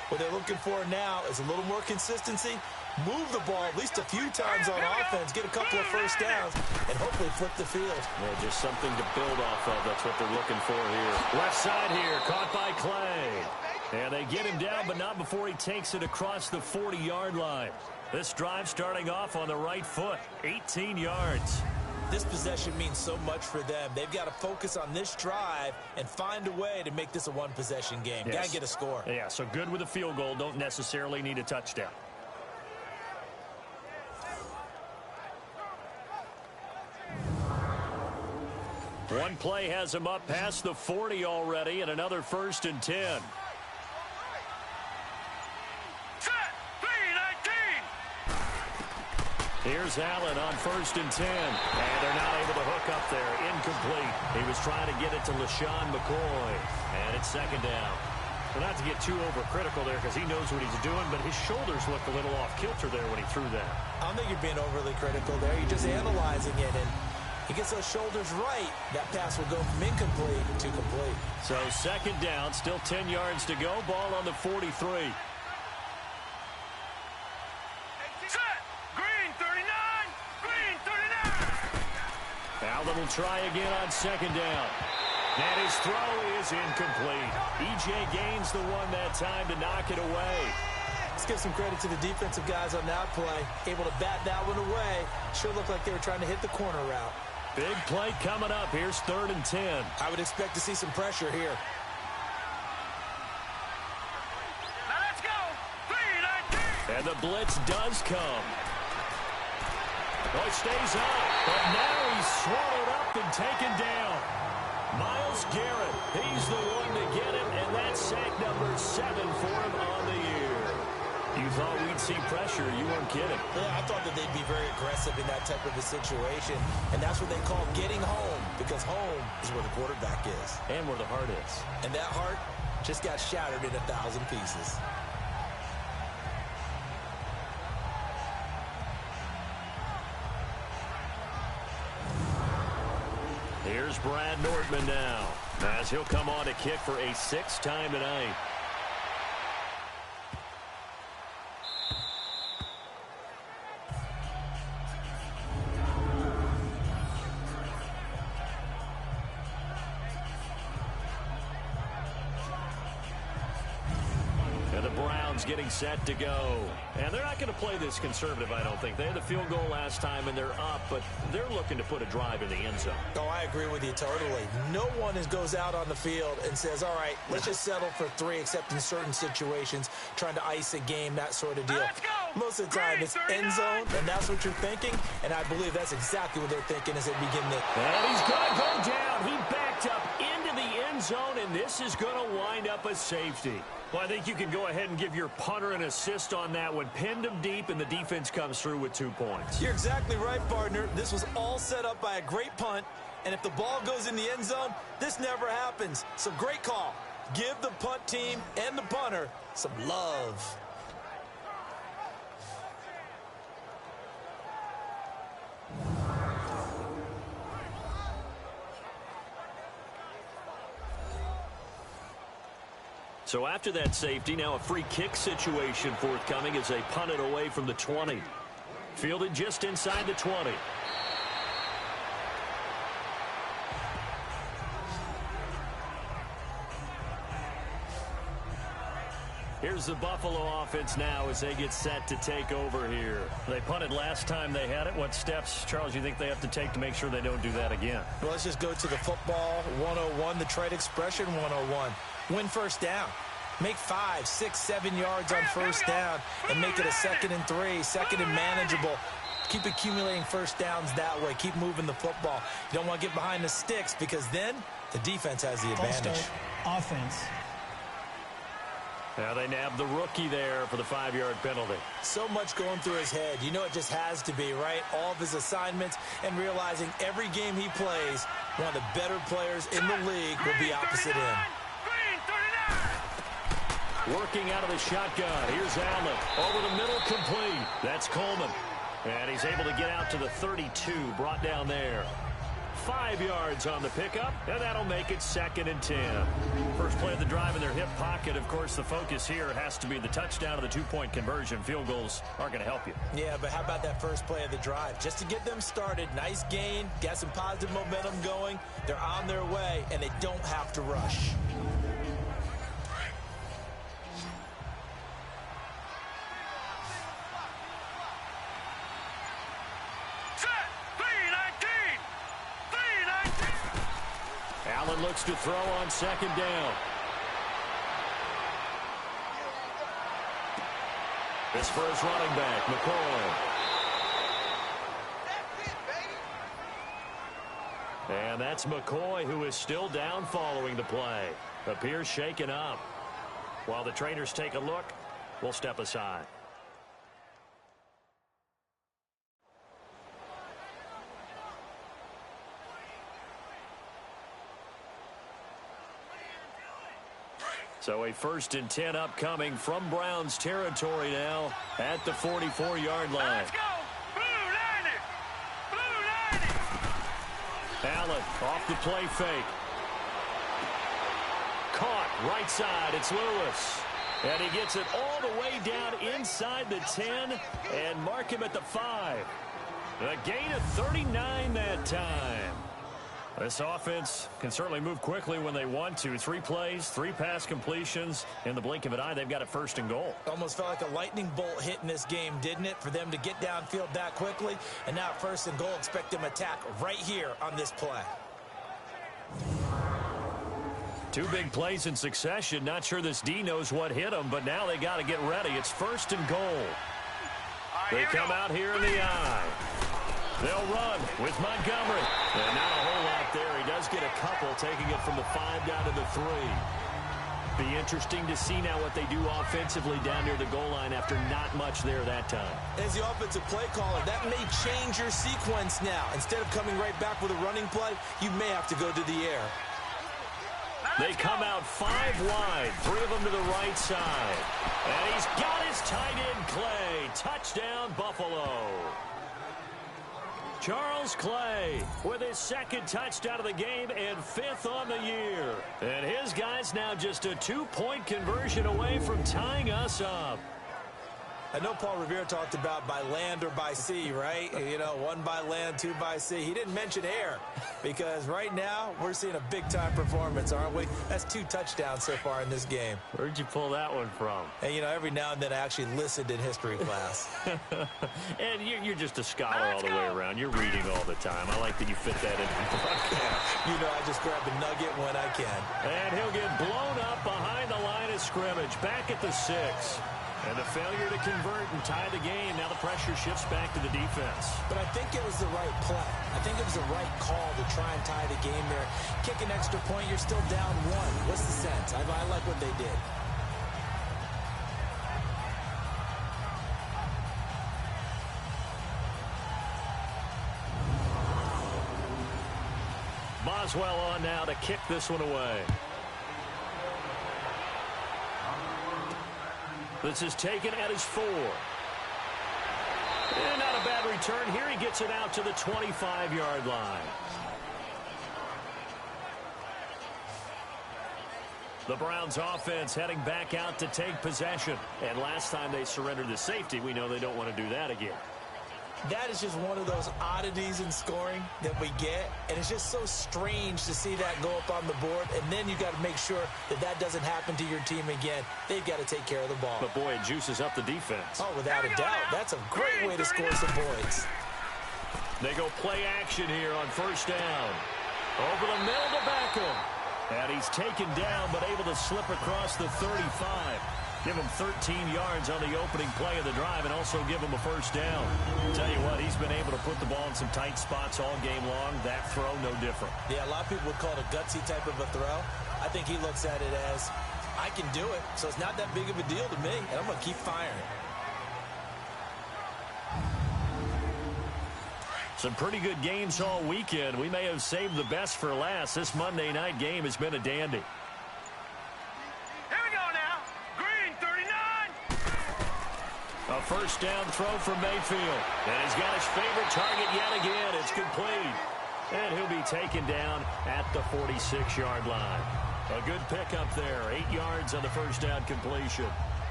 Speaker 3: What they're looking for now is a little more consistency, move the ball at least a few times on offense, get a couple of first downs, and hopefully flip the field.
Speaker 2: Yeah, just something to build off of. That's what they're looking for here. Left side here, caught by Clay. And they get him down, but not before he takes it across the 40-yard line. This drive starting off on the right foot, 18 yards.
Speaker 3: This possession means so much for them. They've got to focus on this drive and find a way to make this a one-possession game.
Speaker 2: Yes.
Speaker 3: Got to get a score.
Speaker 2: Yeah, so good with a field goal. Don't necessarily need a touchdown. One play has him up past the 40 already, and another 1st and 10. Here's Allen on 1st and 10. And they're not able to hook up there. Incomplete. He was trying to get it to LaShawn McCoy. And it's 2nd down. Well, not to get too overcritical there because he knows what he's doing, but his shoulders looked a little off kilter there when he threw that.
Speaker 3: I don't think you're being overly critical there. You're just analyzing it, and he gets those shoulders right. That pass will go from incomplete to complete.
Speaker 2: So 2nd down, still 10 yards to go. Ball on the 43. Allen will try again on 2nd down. And his throw is incomplete. E.J. Gaines the one that time to knock it away.
Speaker 3: Let's give some credit to the defensive guys on that play. Able to bat that one away. Sure looked like they were trying to hit the corner route.
Speaker 2: Big play coming up. Here's 3rd and 10.
Speaker 3: I would expect to see some pressure here.
Speaker 4: Now let's go. 3-19.
Speaker 2: And the blitz does come. Oh, it stays up, but now he's swallowed up and taken down. Myles Garrett, he's the one to get him, and that's sack number 7 for him on the year. You thought we'd see pressure. You weren't kidding.
Speaker 3: Yeah, I thought that they'd be very aggressive in that type of a situation, and that's what they call getting home, because home is where the quarterback is.
Speaker 2: And where the heart is.
Speaker 3: And that heart just got shattered in 1,000 pieces.
Speaker 2: Here's Brad Nordman now, as he'll come on to kick for a 6th time tonight. And the Browns getting set to go. And they're not going to play this conservative, I don't think. They had the field goal last time, and they're up, but they're looking to put a drive in the end zone.
Speaker 3: Oh, I agree with you totally. No one goes out on the field and says, all right, let's just settle for 3, except in certain situations, trying to ice a game, that sort of deal.
Speaker 4: Let's go.
Speaker 3: Most of the time, it's end zone, and that's what you're thinking, and I believe that's exactly what they're thinking as they begin to.
Speaker 2: And he's going to go down. He backed up into the end end zone, and this is going to wind up a safety. Well, I think you can go ahead and give your punter an assist on that one. Pinned him deep, and the defense comes through with 2 points.
Speaker 3: You're exactly right, partner. This was all set up by a great punt, and if the ball goes in the end zone, this never happens. So great call. Give the punt team and the punter some love.
Speaker 2: So after that safety, now a free kick situation forthcoming as they punt it away from the 20. Fielded just inside the 20. Here's the Buffalo offense now as they get set to take over here. They punted last time they had it. What steps, Charles, you think they have to take to make sure they don't do that again?
Speaker 3: Well, let's just go to the football 101, the trade expression 101. Win first down. Make 5, 6, 7 yards on first down and make it a 2nd and 3, 2nd and manageable. Keep accumulating first downs that way. Keep moving the football. You don't want to get behind the sticks because then the defense has the advantage.
Speaker 5: Offense.
Speaker 2: Now they nab the rookie there for the 5-yard penalty.
Speaker 3: So much going through his head. You know it just has to be, right? All of his assignments and realizing every game he plays, one of the better players in the league will be opposite him.
Speaker 2: Working out of the shotgun. Here's Allen. Over the middle, complete. That's Coleman. And he's able to get out to the 32, brought down there. 5 yards on the pickup, and that'll make it 2nd and 10. First play of the drive in their hip pocket. Of course, the focus here has to be the touchdown of the 2-point conversion. Field goals aren't going to help you.
Speaker 3: Yeah, but how about that first play of the drive? Just to get them started, nice gain, got some positive momentum going. They're on their way, and they don't have to rush.
Speaker 2: Allen looks to throw on 2nd down. This for his running back, McCoy. And that's McCoy, who is still down following the play. Appears shaken up. While the trainers take a look, we'll step aside. So a 1st and 10 upcoming from Browns territory now at the 44-yard line.
Speaker 4: Let's go! Blue 90! Blue 90!
Speaker 2: Allen off the play fake. Caught right side. It's Lewis. And he gets it all the way down inside the 10 and mark him at the 5. A gain of 39 that time. This offense can certainly move quickly when they want to. 3 plays, 3 pass completions. In the blink of an eye, they've got a 1st and goal.
Speaker 3: Almost felt like a lightning bolt hit in this game, didn't it? For them to get downfield that quickly. And now 1st and goal, expect them to attack right here on this play.
Speaker 2: 2 big plays in succession. Not sure this D knows what hit them, but now they got to get ready. It's 1st and goal. They come out here in the eye. They'll run with Montgomery. And not a whole lot there. He does get a couple, taking it from the 5 down to the 3. Be interesting to see now what they do offensively down near the goal line after not much there that time.
Speaker 3: As the offensive play caller, that may change your sequence now. Instead of coming right back with a running play, you may have to go to the air.
Speaker 2: They come out 5 wide, 3 of them to the right side. And he's got his tight end, Clay. Touchdown, Buffalo. Charles Clay with his 2nd touchdown of the game and 5th on the year. And his guys now just a 2-point conversion away from tying us up.
Speaker 3: I know Paul Revere talked about by land or by sea, right? You know, 1 by land, 2 by sea. He didn't mention air because right now we're seeing a big-time performance, aren't we? That's 2 touchdowns so far in this game.
Speaker 2: Where'd you pull that one from?
Speaker 3: And, you know, every now and then I actually listened in history class.
Speaker 2: And you're just a scholar all the way around. You're reading all the time. I like that you fit that in the broadcast.
Speaker 3: You know, I just grab a nugget when I can.
Speaker 2: And he'll get blown up behind the line of scrimmage. Back at the 6. And the failure to convert and tie the game. Now the pressure shifts back to the defense.
Speaker 3: But I think it was the right play. I think it was the right call to try and tie the game there. Kick an extra point, you're still down one. What's the sense? I like what they did.
Speaker 2: Boswell on now to kick this one away. This is taken at his 4. And not a bad return here. He gets it out to the 25-yard line. The Browns offense heading back out to take possession. And last time they surrendered the safety, we know they don't want to do that again.
Speaker 3: That is just one of those oddities in scoring that we get, and it's just so strange to see that go up on the board, and then you got to make sure that that doesn't happen to your team again. They've got to take care of the ball.
Speaker 2: But, boy, it juices up the defense.
Speaker 3: Oh, without a doubt. That's a great way to score some points.
Speaker 2: They go play action here on first down. Over the middle to Beckham. And he's taken down, but able to slip across the 35. Give him 13 yards on the opening play of the drive and also give him a first down. Tell you what, he's been able to put the ball in some tight spots all game long. That throw, no different.
Speaker 3: Yeah, a lot of people would call it a gutsy type of a throw. I think he looks at it as, I can do it, so it's not that big of a deal to me, and I'm going to keep firing.
Speaker 2: Some pretty good games all weekend. We may have saved the best for last. This Monday night game has been a dandy. A first down throw from Mayfield. And he's got his favorite target yet again. It's complete. And he'll be taken down at the 46-yard line. A good pickup there. 8 yards on the first down completion.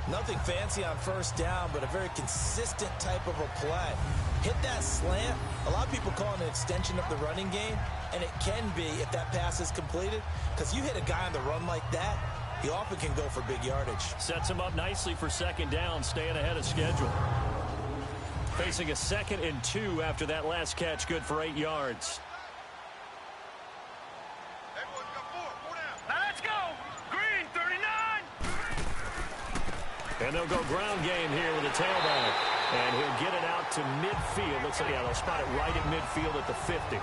Speaker 3: Nothing fancy on first down, but a very consistent type of a play. Hit that slant. A lot of people call it an extension of the running game, and it can be if that pass is completed, because you hit a guy on the run like that, he often can go for big yardage. Sets him up nicely for second down, staying ahead of schedule. Facing a 2nd and 2 after that last catch, good for 8 yards.
Speaker 4: Now let's go. Green, 39.
Speaker 2: And they'll go ground game here with a tailback. And he'll get it out to midfield. Looks like, yeah, they'll spot it right at midfield at the 50.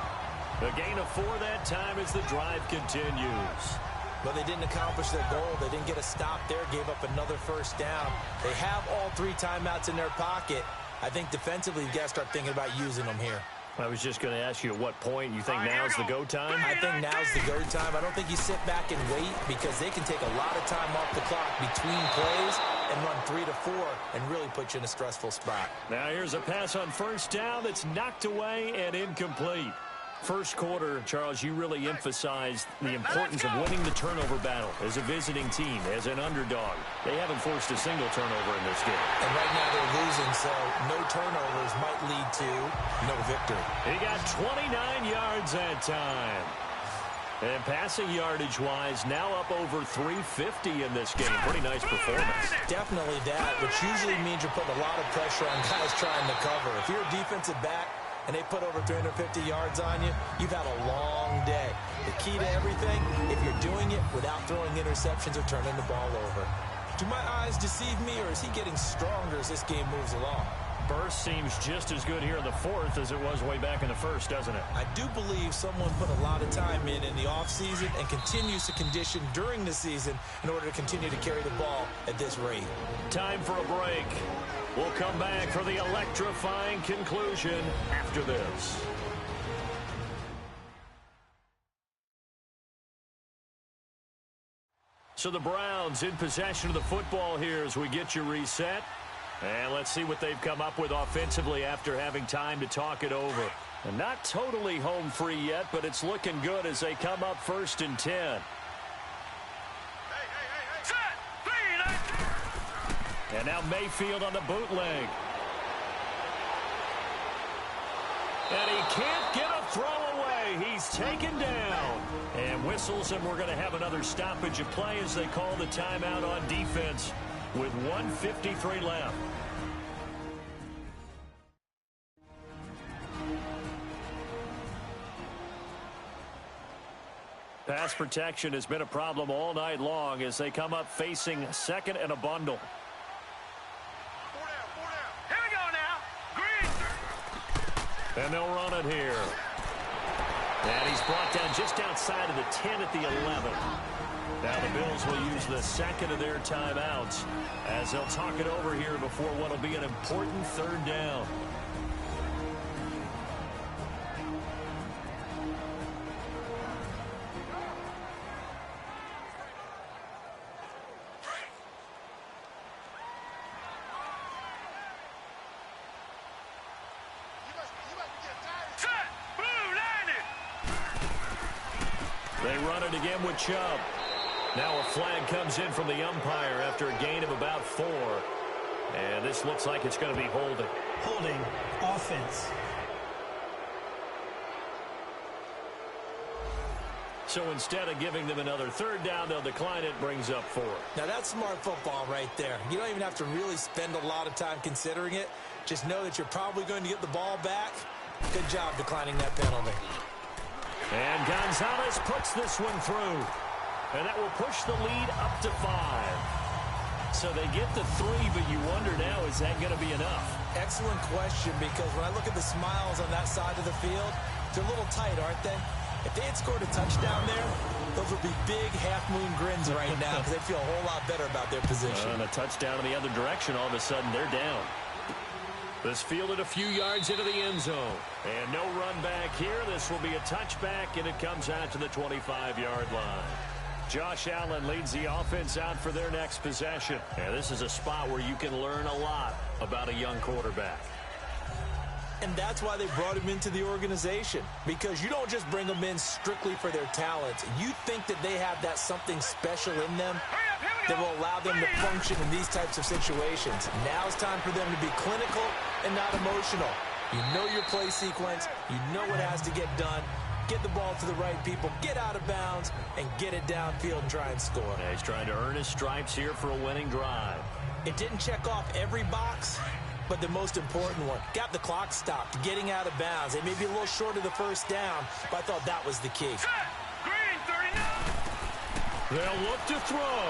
Speaker 2: A gain of 4 that time as the drive continues.
Speaker 3: But they didn't accomplish their goal. They didn't get a stop there, gave up another first down. They have all 3 timeouts in their pocket. I think defensively, you got to start thinking about using them here.
Speaker 2: I was just going to ask you at what point you think now's the go time?
Speaker 3: I think now's the go time. I don't think you sit back and wait because they can take a lot of time off the clock between plays and run 3 to 4 and really put you in a stressful spot.
Speaker 2: Now here's a pass on first down that's knocked away and incomplete. First quarter, Charles, you really emphasized the importance of winning the turnover battle as a visiting team, as an underdog. They haven't forced a single turnover in this game.
Speaker 3: And right now they're losing, so no turnovers might lead to no victory.
Speaker 2: He got 29 yards that time. And passing yardage-wise, now up over 350 in this game. Pretty nice performance.
Speaker 3: Definitely that, which usually means you're putting a lot of pressure on guys trying to cover. If you're a defensive back, and they put over 350 yards on you, you've had a long day. The key to everything, if you're doing it without throwing interceptions or turning the ball over. Do my eyes deceive me, or is he getting stronger as this game moves along?
Speaker 2: Burst seems just as good here in the 4th as it was way back in the 1st, doesn't it?
Speaker 3: I do believe someone put a lot of time in the offseason and continues to condition during the season in order to continue to carry the ball at this rate.
Speaker 2: Time for a break. We'll come back for the electrifying conclusion after this. So the Browns in possession of the football here as we get you reset. And let's see what they've come up with offensively after having time to talk it over. And not totally home free yet, but it's looking good as they come up 1st and 10. And now Mayfield on the bootleg. And he can't get a throw away. He's taken down. And whistles, and we're going to have another stoppage of play as they call the timeout on defense with 1:53 left. Pass protection has been a problem all night long as they come up facing 2nd and a bundle. And they'll run it here. And he's brought down just outside of the 10 at the 11. Now the Bills will use the second of their timeouts as they'll talk it over here before what will be an important third down. They run it again with Chubb. Now a flag comes in from the umpire after a gain of about 4. And this looks like it's going to be holding.
Speaker 5: Holding. Offense.
Speaker 2: So instead of giving them another third down, they'll decline it, brings up 4.
Speaker 3: Now that's smart football right there. You don't even have to really spend a lot of time considering it. Just know that you're probably going to get the ball back. Good job declining that penalty.
Speaker 2: And Gonzalez puts this one through. And that will push the lead up to 5. So they get the 3, but you wonder now, is that going to be enough?
Speaker 3: Excellent question, because when I look at the smiles on that side of the field, they're a little tight, aren't they? If they had scored a touchdown there, those would be big half-moon grins right now because they feel a whole lot better about their position.
Speaker 2: And a touchdown in the other direction, all of a sudden they're down. This fielded a few yards into the end zone. And no run back here. This will be a touchback, and it comes out to the 25-yard line. Josh Allen leads the offense out for their next possession. And this is a spot where you can learn a lot about a young quarterback.
Speaker 3: And that's why they brought him into the organization. Because you don't just bring them in strictly for their talent. You think that they have that something special in them that will allow them to function in these types of situations. Now it's time for them to be clinical and not emotional. You know your play sequence. You know what has to get done. Get the ball to the right people, get out of bounds, and get it downfield and try and score.
Speaker 2: Yeah, he's trying to earn his stripes here for a winning drive.
Speaker 3: It didn't check off every box, but the most important one, got the clock stopped, getting out of bounds. They may be a little short of the first down, but I thought that was the key.
Speaker 4: Green 39.
Speaker 2: They'll look to throw.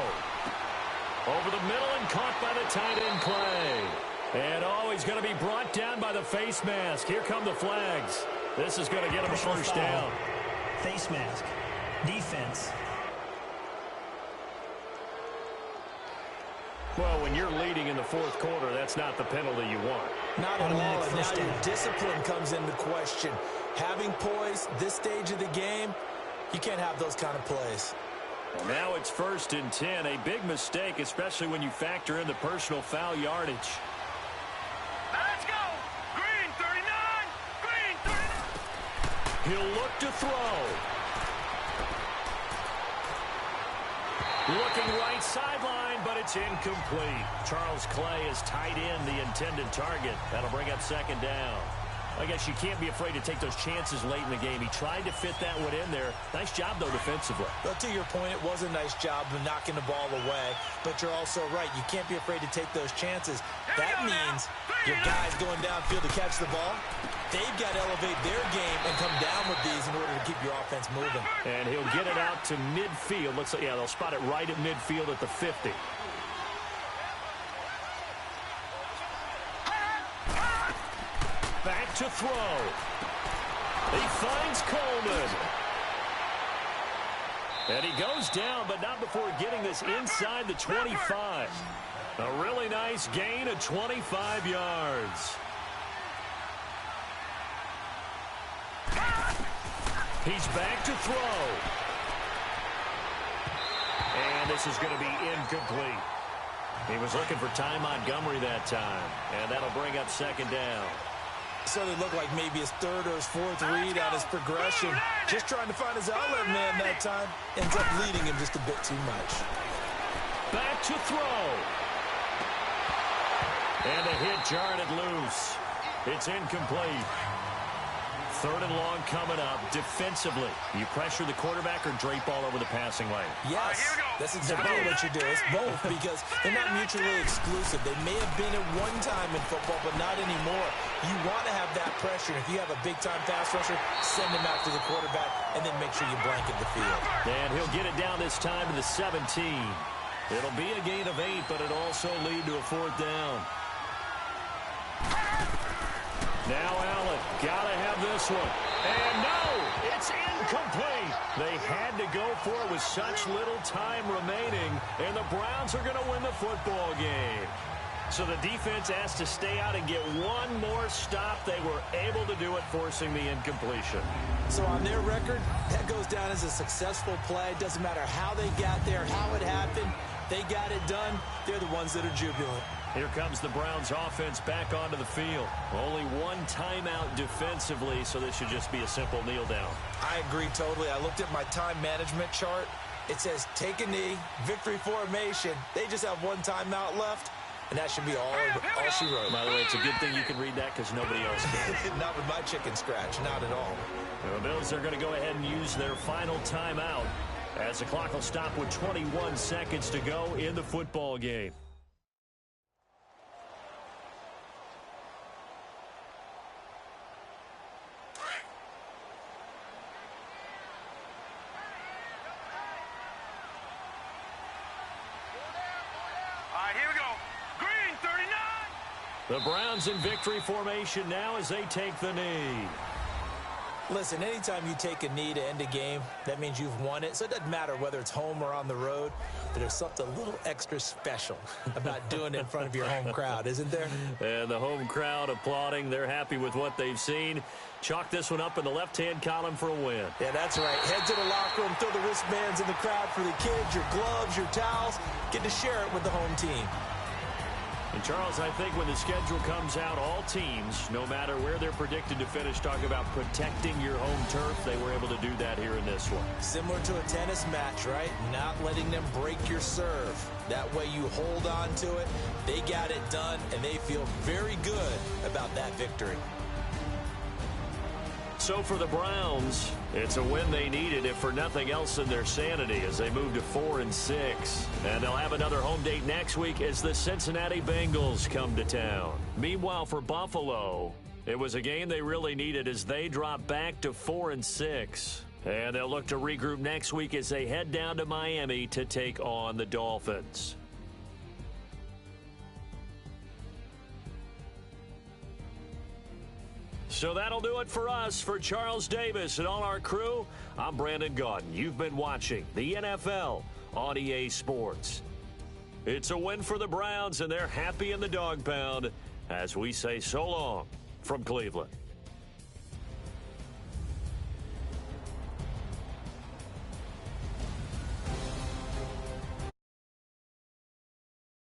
Speaker 2: Over the middle and caught by the tight end Clay. And he's going to be brought down by the face mask. Here come the flags. This is going to get him a first down.
Speaker 5: Face mask. Defense.
Speaker 2: Well, when you're leading in the fourth quarter, that's not the penalty you want.
Speaker 3: Not at all. And now your discipline comes into question. Having poise this stage of the game, you can't have those kind of plays.
Speaker 2: Well, now it's 1st and 10. A big mistake, especially when you factor in the personal foul yardage.
Speaker 4: Let's go. Green 39. Green 39.
Speaker 2: He'll look to throw. Looking right sideline, but it's incomplete. Charles Clay is tied in the intended target. That'll bring up 2nd down. I guess you can't be afraid to take those chances late in the game. He tried to fit that one in there. Nice job, though, defensively.
Speaker 3: Well, to your point, it was a nice job of knocking the ball away. But you're also right. You can't be afraid to take those chances. That means your guys going downfield to catch the ball, they've got to elevate their game and come down with these in order to keep your offense moving.
Speaker 2: And he'll get it out to midfield. Looks like, yeah, they'll spot it right at midfield at the 50. Back to throw. He finds Coleman. And he goes down, but not before getting this inside the 25. A really nice gain of 25 yards. He's back to throw. And this is going to be incomplete. He was looking for Ty Montgomery that time. And that'll bring up 2nd down.
Speaker 3: So they look like maybe his 3rd or his 4th read on his progression. Just trying to find his outlet man that time. Ends up leading him just a bit too much.
Speaker 2: Back to throw. And a hit jarred it loose. It's incomplete. 3rd and long coming up. Defensively, you pressure the quarterback or drape all over the passing lane?
Speaker 3: Yes, that's exactly what you do. It's both because they're not mutually exclusive. They may have been at one time in football, but not anymore. You want to have that pressure. If you have a big-time pass rusher, send him after the quarterback and then make sure you blanket the field.
Speaker 2: And he'll get it down this time to the 17. It'll be a gain of 8, but it'll also lead to a 4th down. Now Allen, gotta have this one. And no, it's incomplete. They had to go for it with such little time remaining, and the Browns are going to win the football game. So the defense has to stay out and get one more stop. They were able to do it, forcing the incompletion.
Speaker 3: So on their record, that goes down as a successful play. Doesn't matter how they got there, how it happened. They got it done. They're the ones that are jubilant.
Speaker 2: Here comes the Browns offense back onto the field. Only one timeout defensively, so this should just be a simple kneel down.
Speaker 3: I agree totally. I looked at my time management chart. It says take a knee, victory formation. They just have one timeout left, and that should be all she wrote.
Speaker 2: By the way, it's a good thing you can read that because nobody else can.
Speaker 3: Not with my chicken scratch, not at all.
Speaker 2: The Bills are going to go ahead and use their final timeout as the clock will stop with 21 seconds to go in the football game. The Browns in victory formation now as they take the knee.
Speaker 3: Listen, anytime you take a knee to end a game, that means you've won it. So it doesn't matter whether it's home or on the road. But there's something a little extra special about doing it in front of your home crowd, isn't there?
Speaker 2: And the home crowd applauding. They're happy with what they've seen. Chalk this one up in the left-hand column for a win.
Speaker 3: Yeah, that's right. Head to the locker room, throw the wristbands in the crowd for the kids, your gloves, your towels. Get to share it with the home team.
Speaker 2: And, Charles, I think when the schedule comes out, all teams, no matter where they're predicted to finish, talk about protecting your home turf. They were able to do that here in this one.
Speaker 3: Similar to a tennis match, right? Not letting them break your serve. That way you hold on to it. They got it done, and they feel very good about that victory.
Speaker 2: So for the Browns, it's a win they needed, if for nothing else than their sanity, as they move to 4-6. And they'll have another home date next week as the Cincinnati Bengals come to town. Meanwhile, for Buffalo, it was a game they really needed as they drop back to 4-6. And they'll look to regroup next week as they head down to Miami to take on the Dolphins. So that'll do it for us. For Charles Davis and all our crew, I'm Brandon Gaudin. You've been watching the NFL on EA Sports. It's a win for the Browns, and they're happy in the dog pound as we say so long from Cleveland.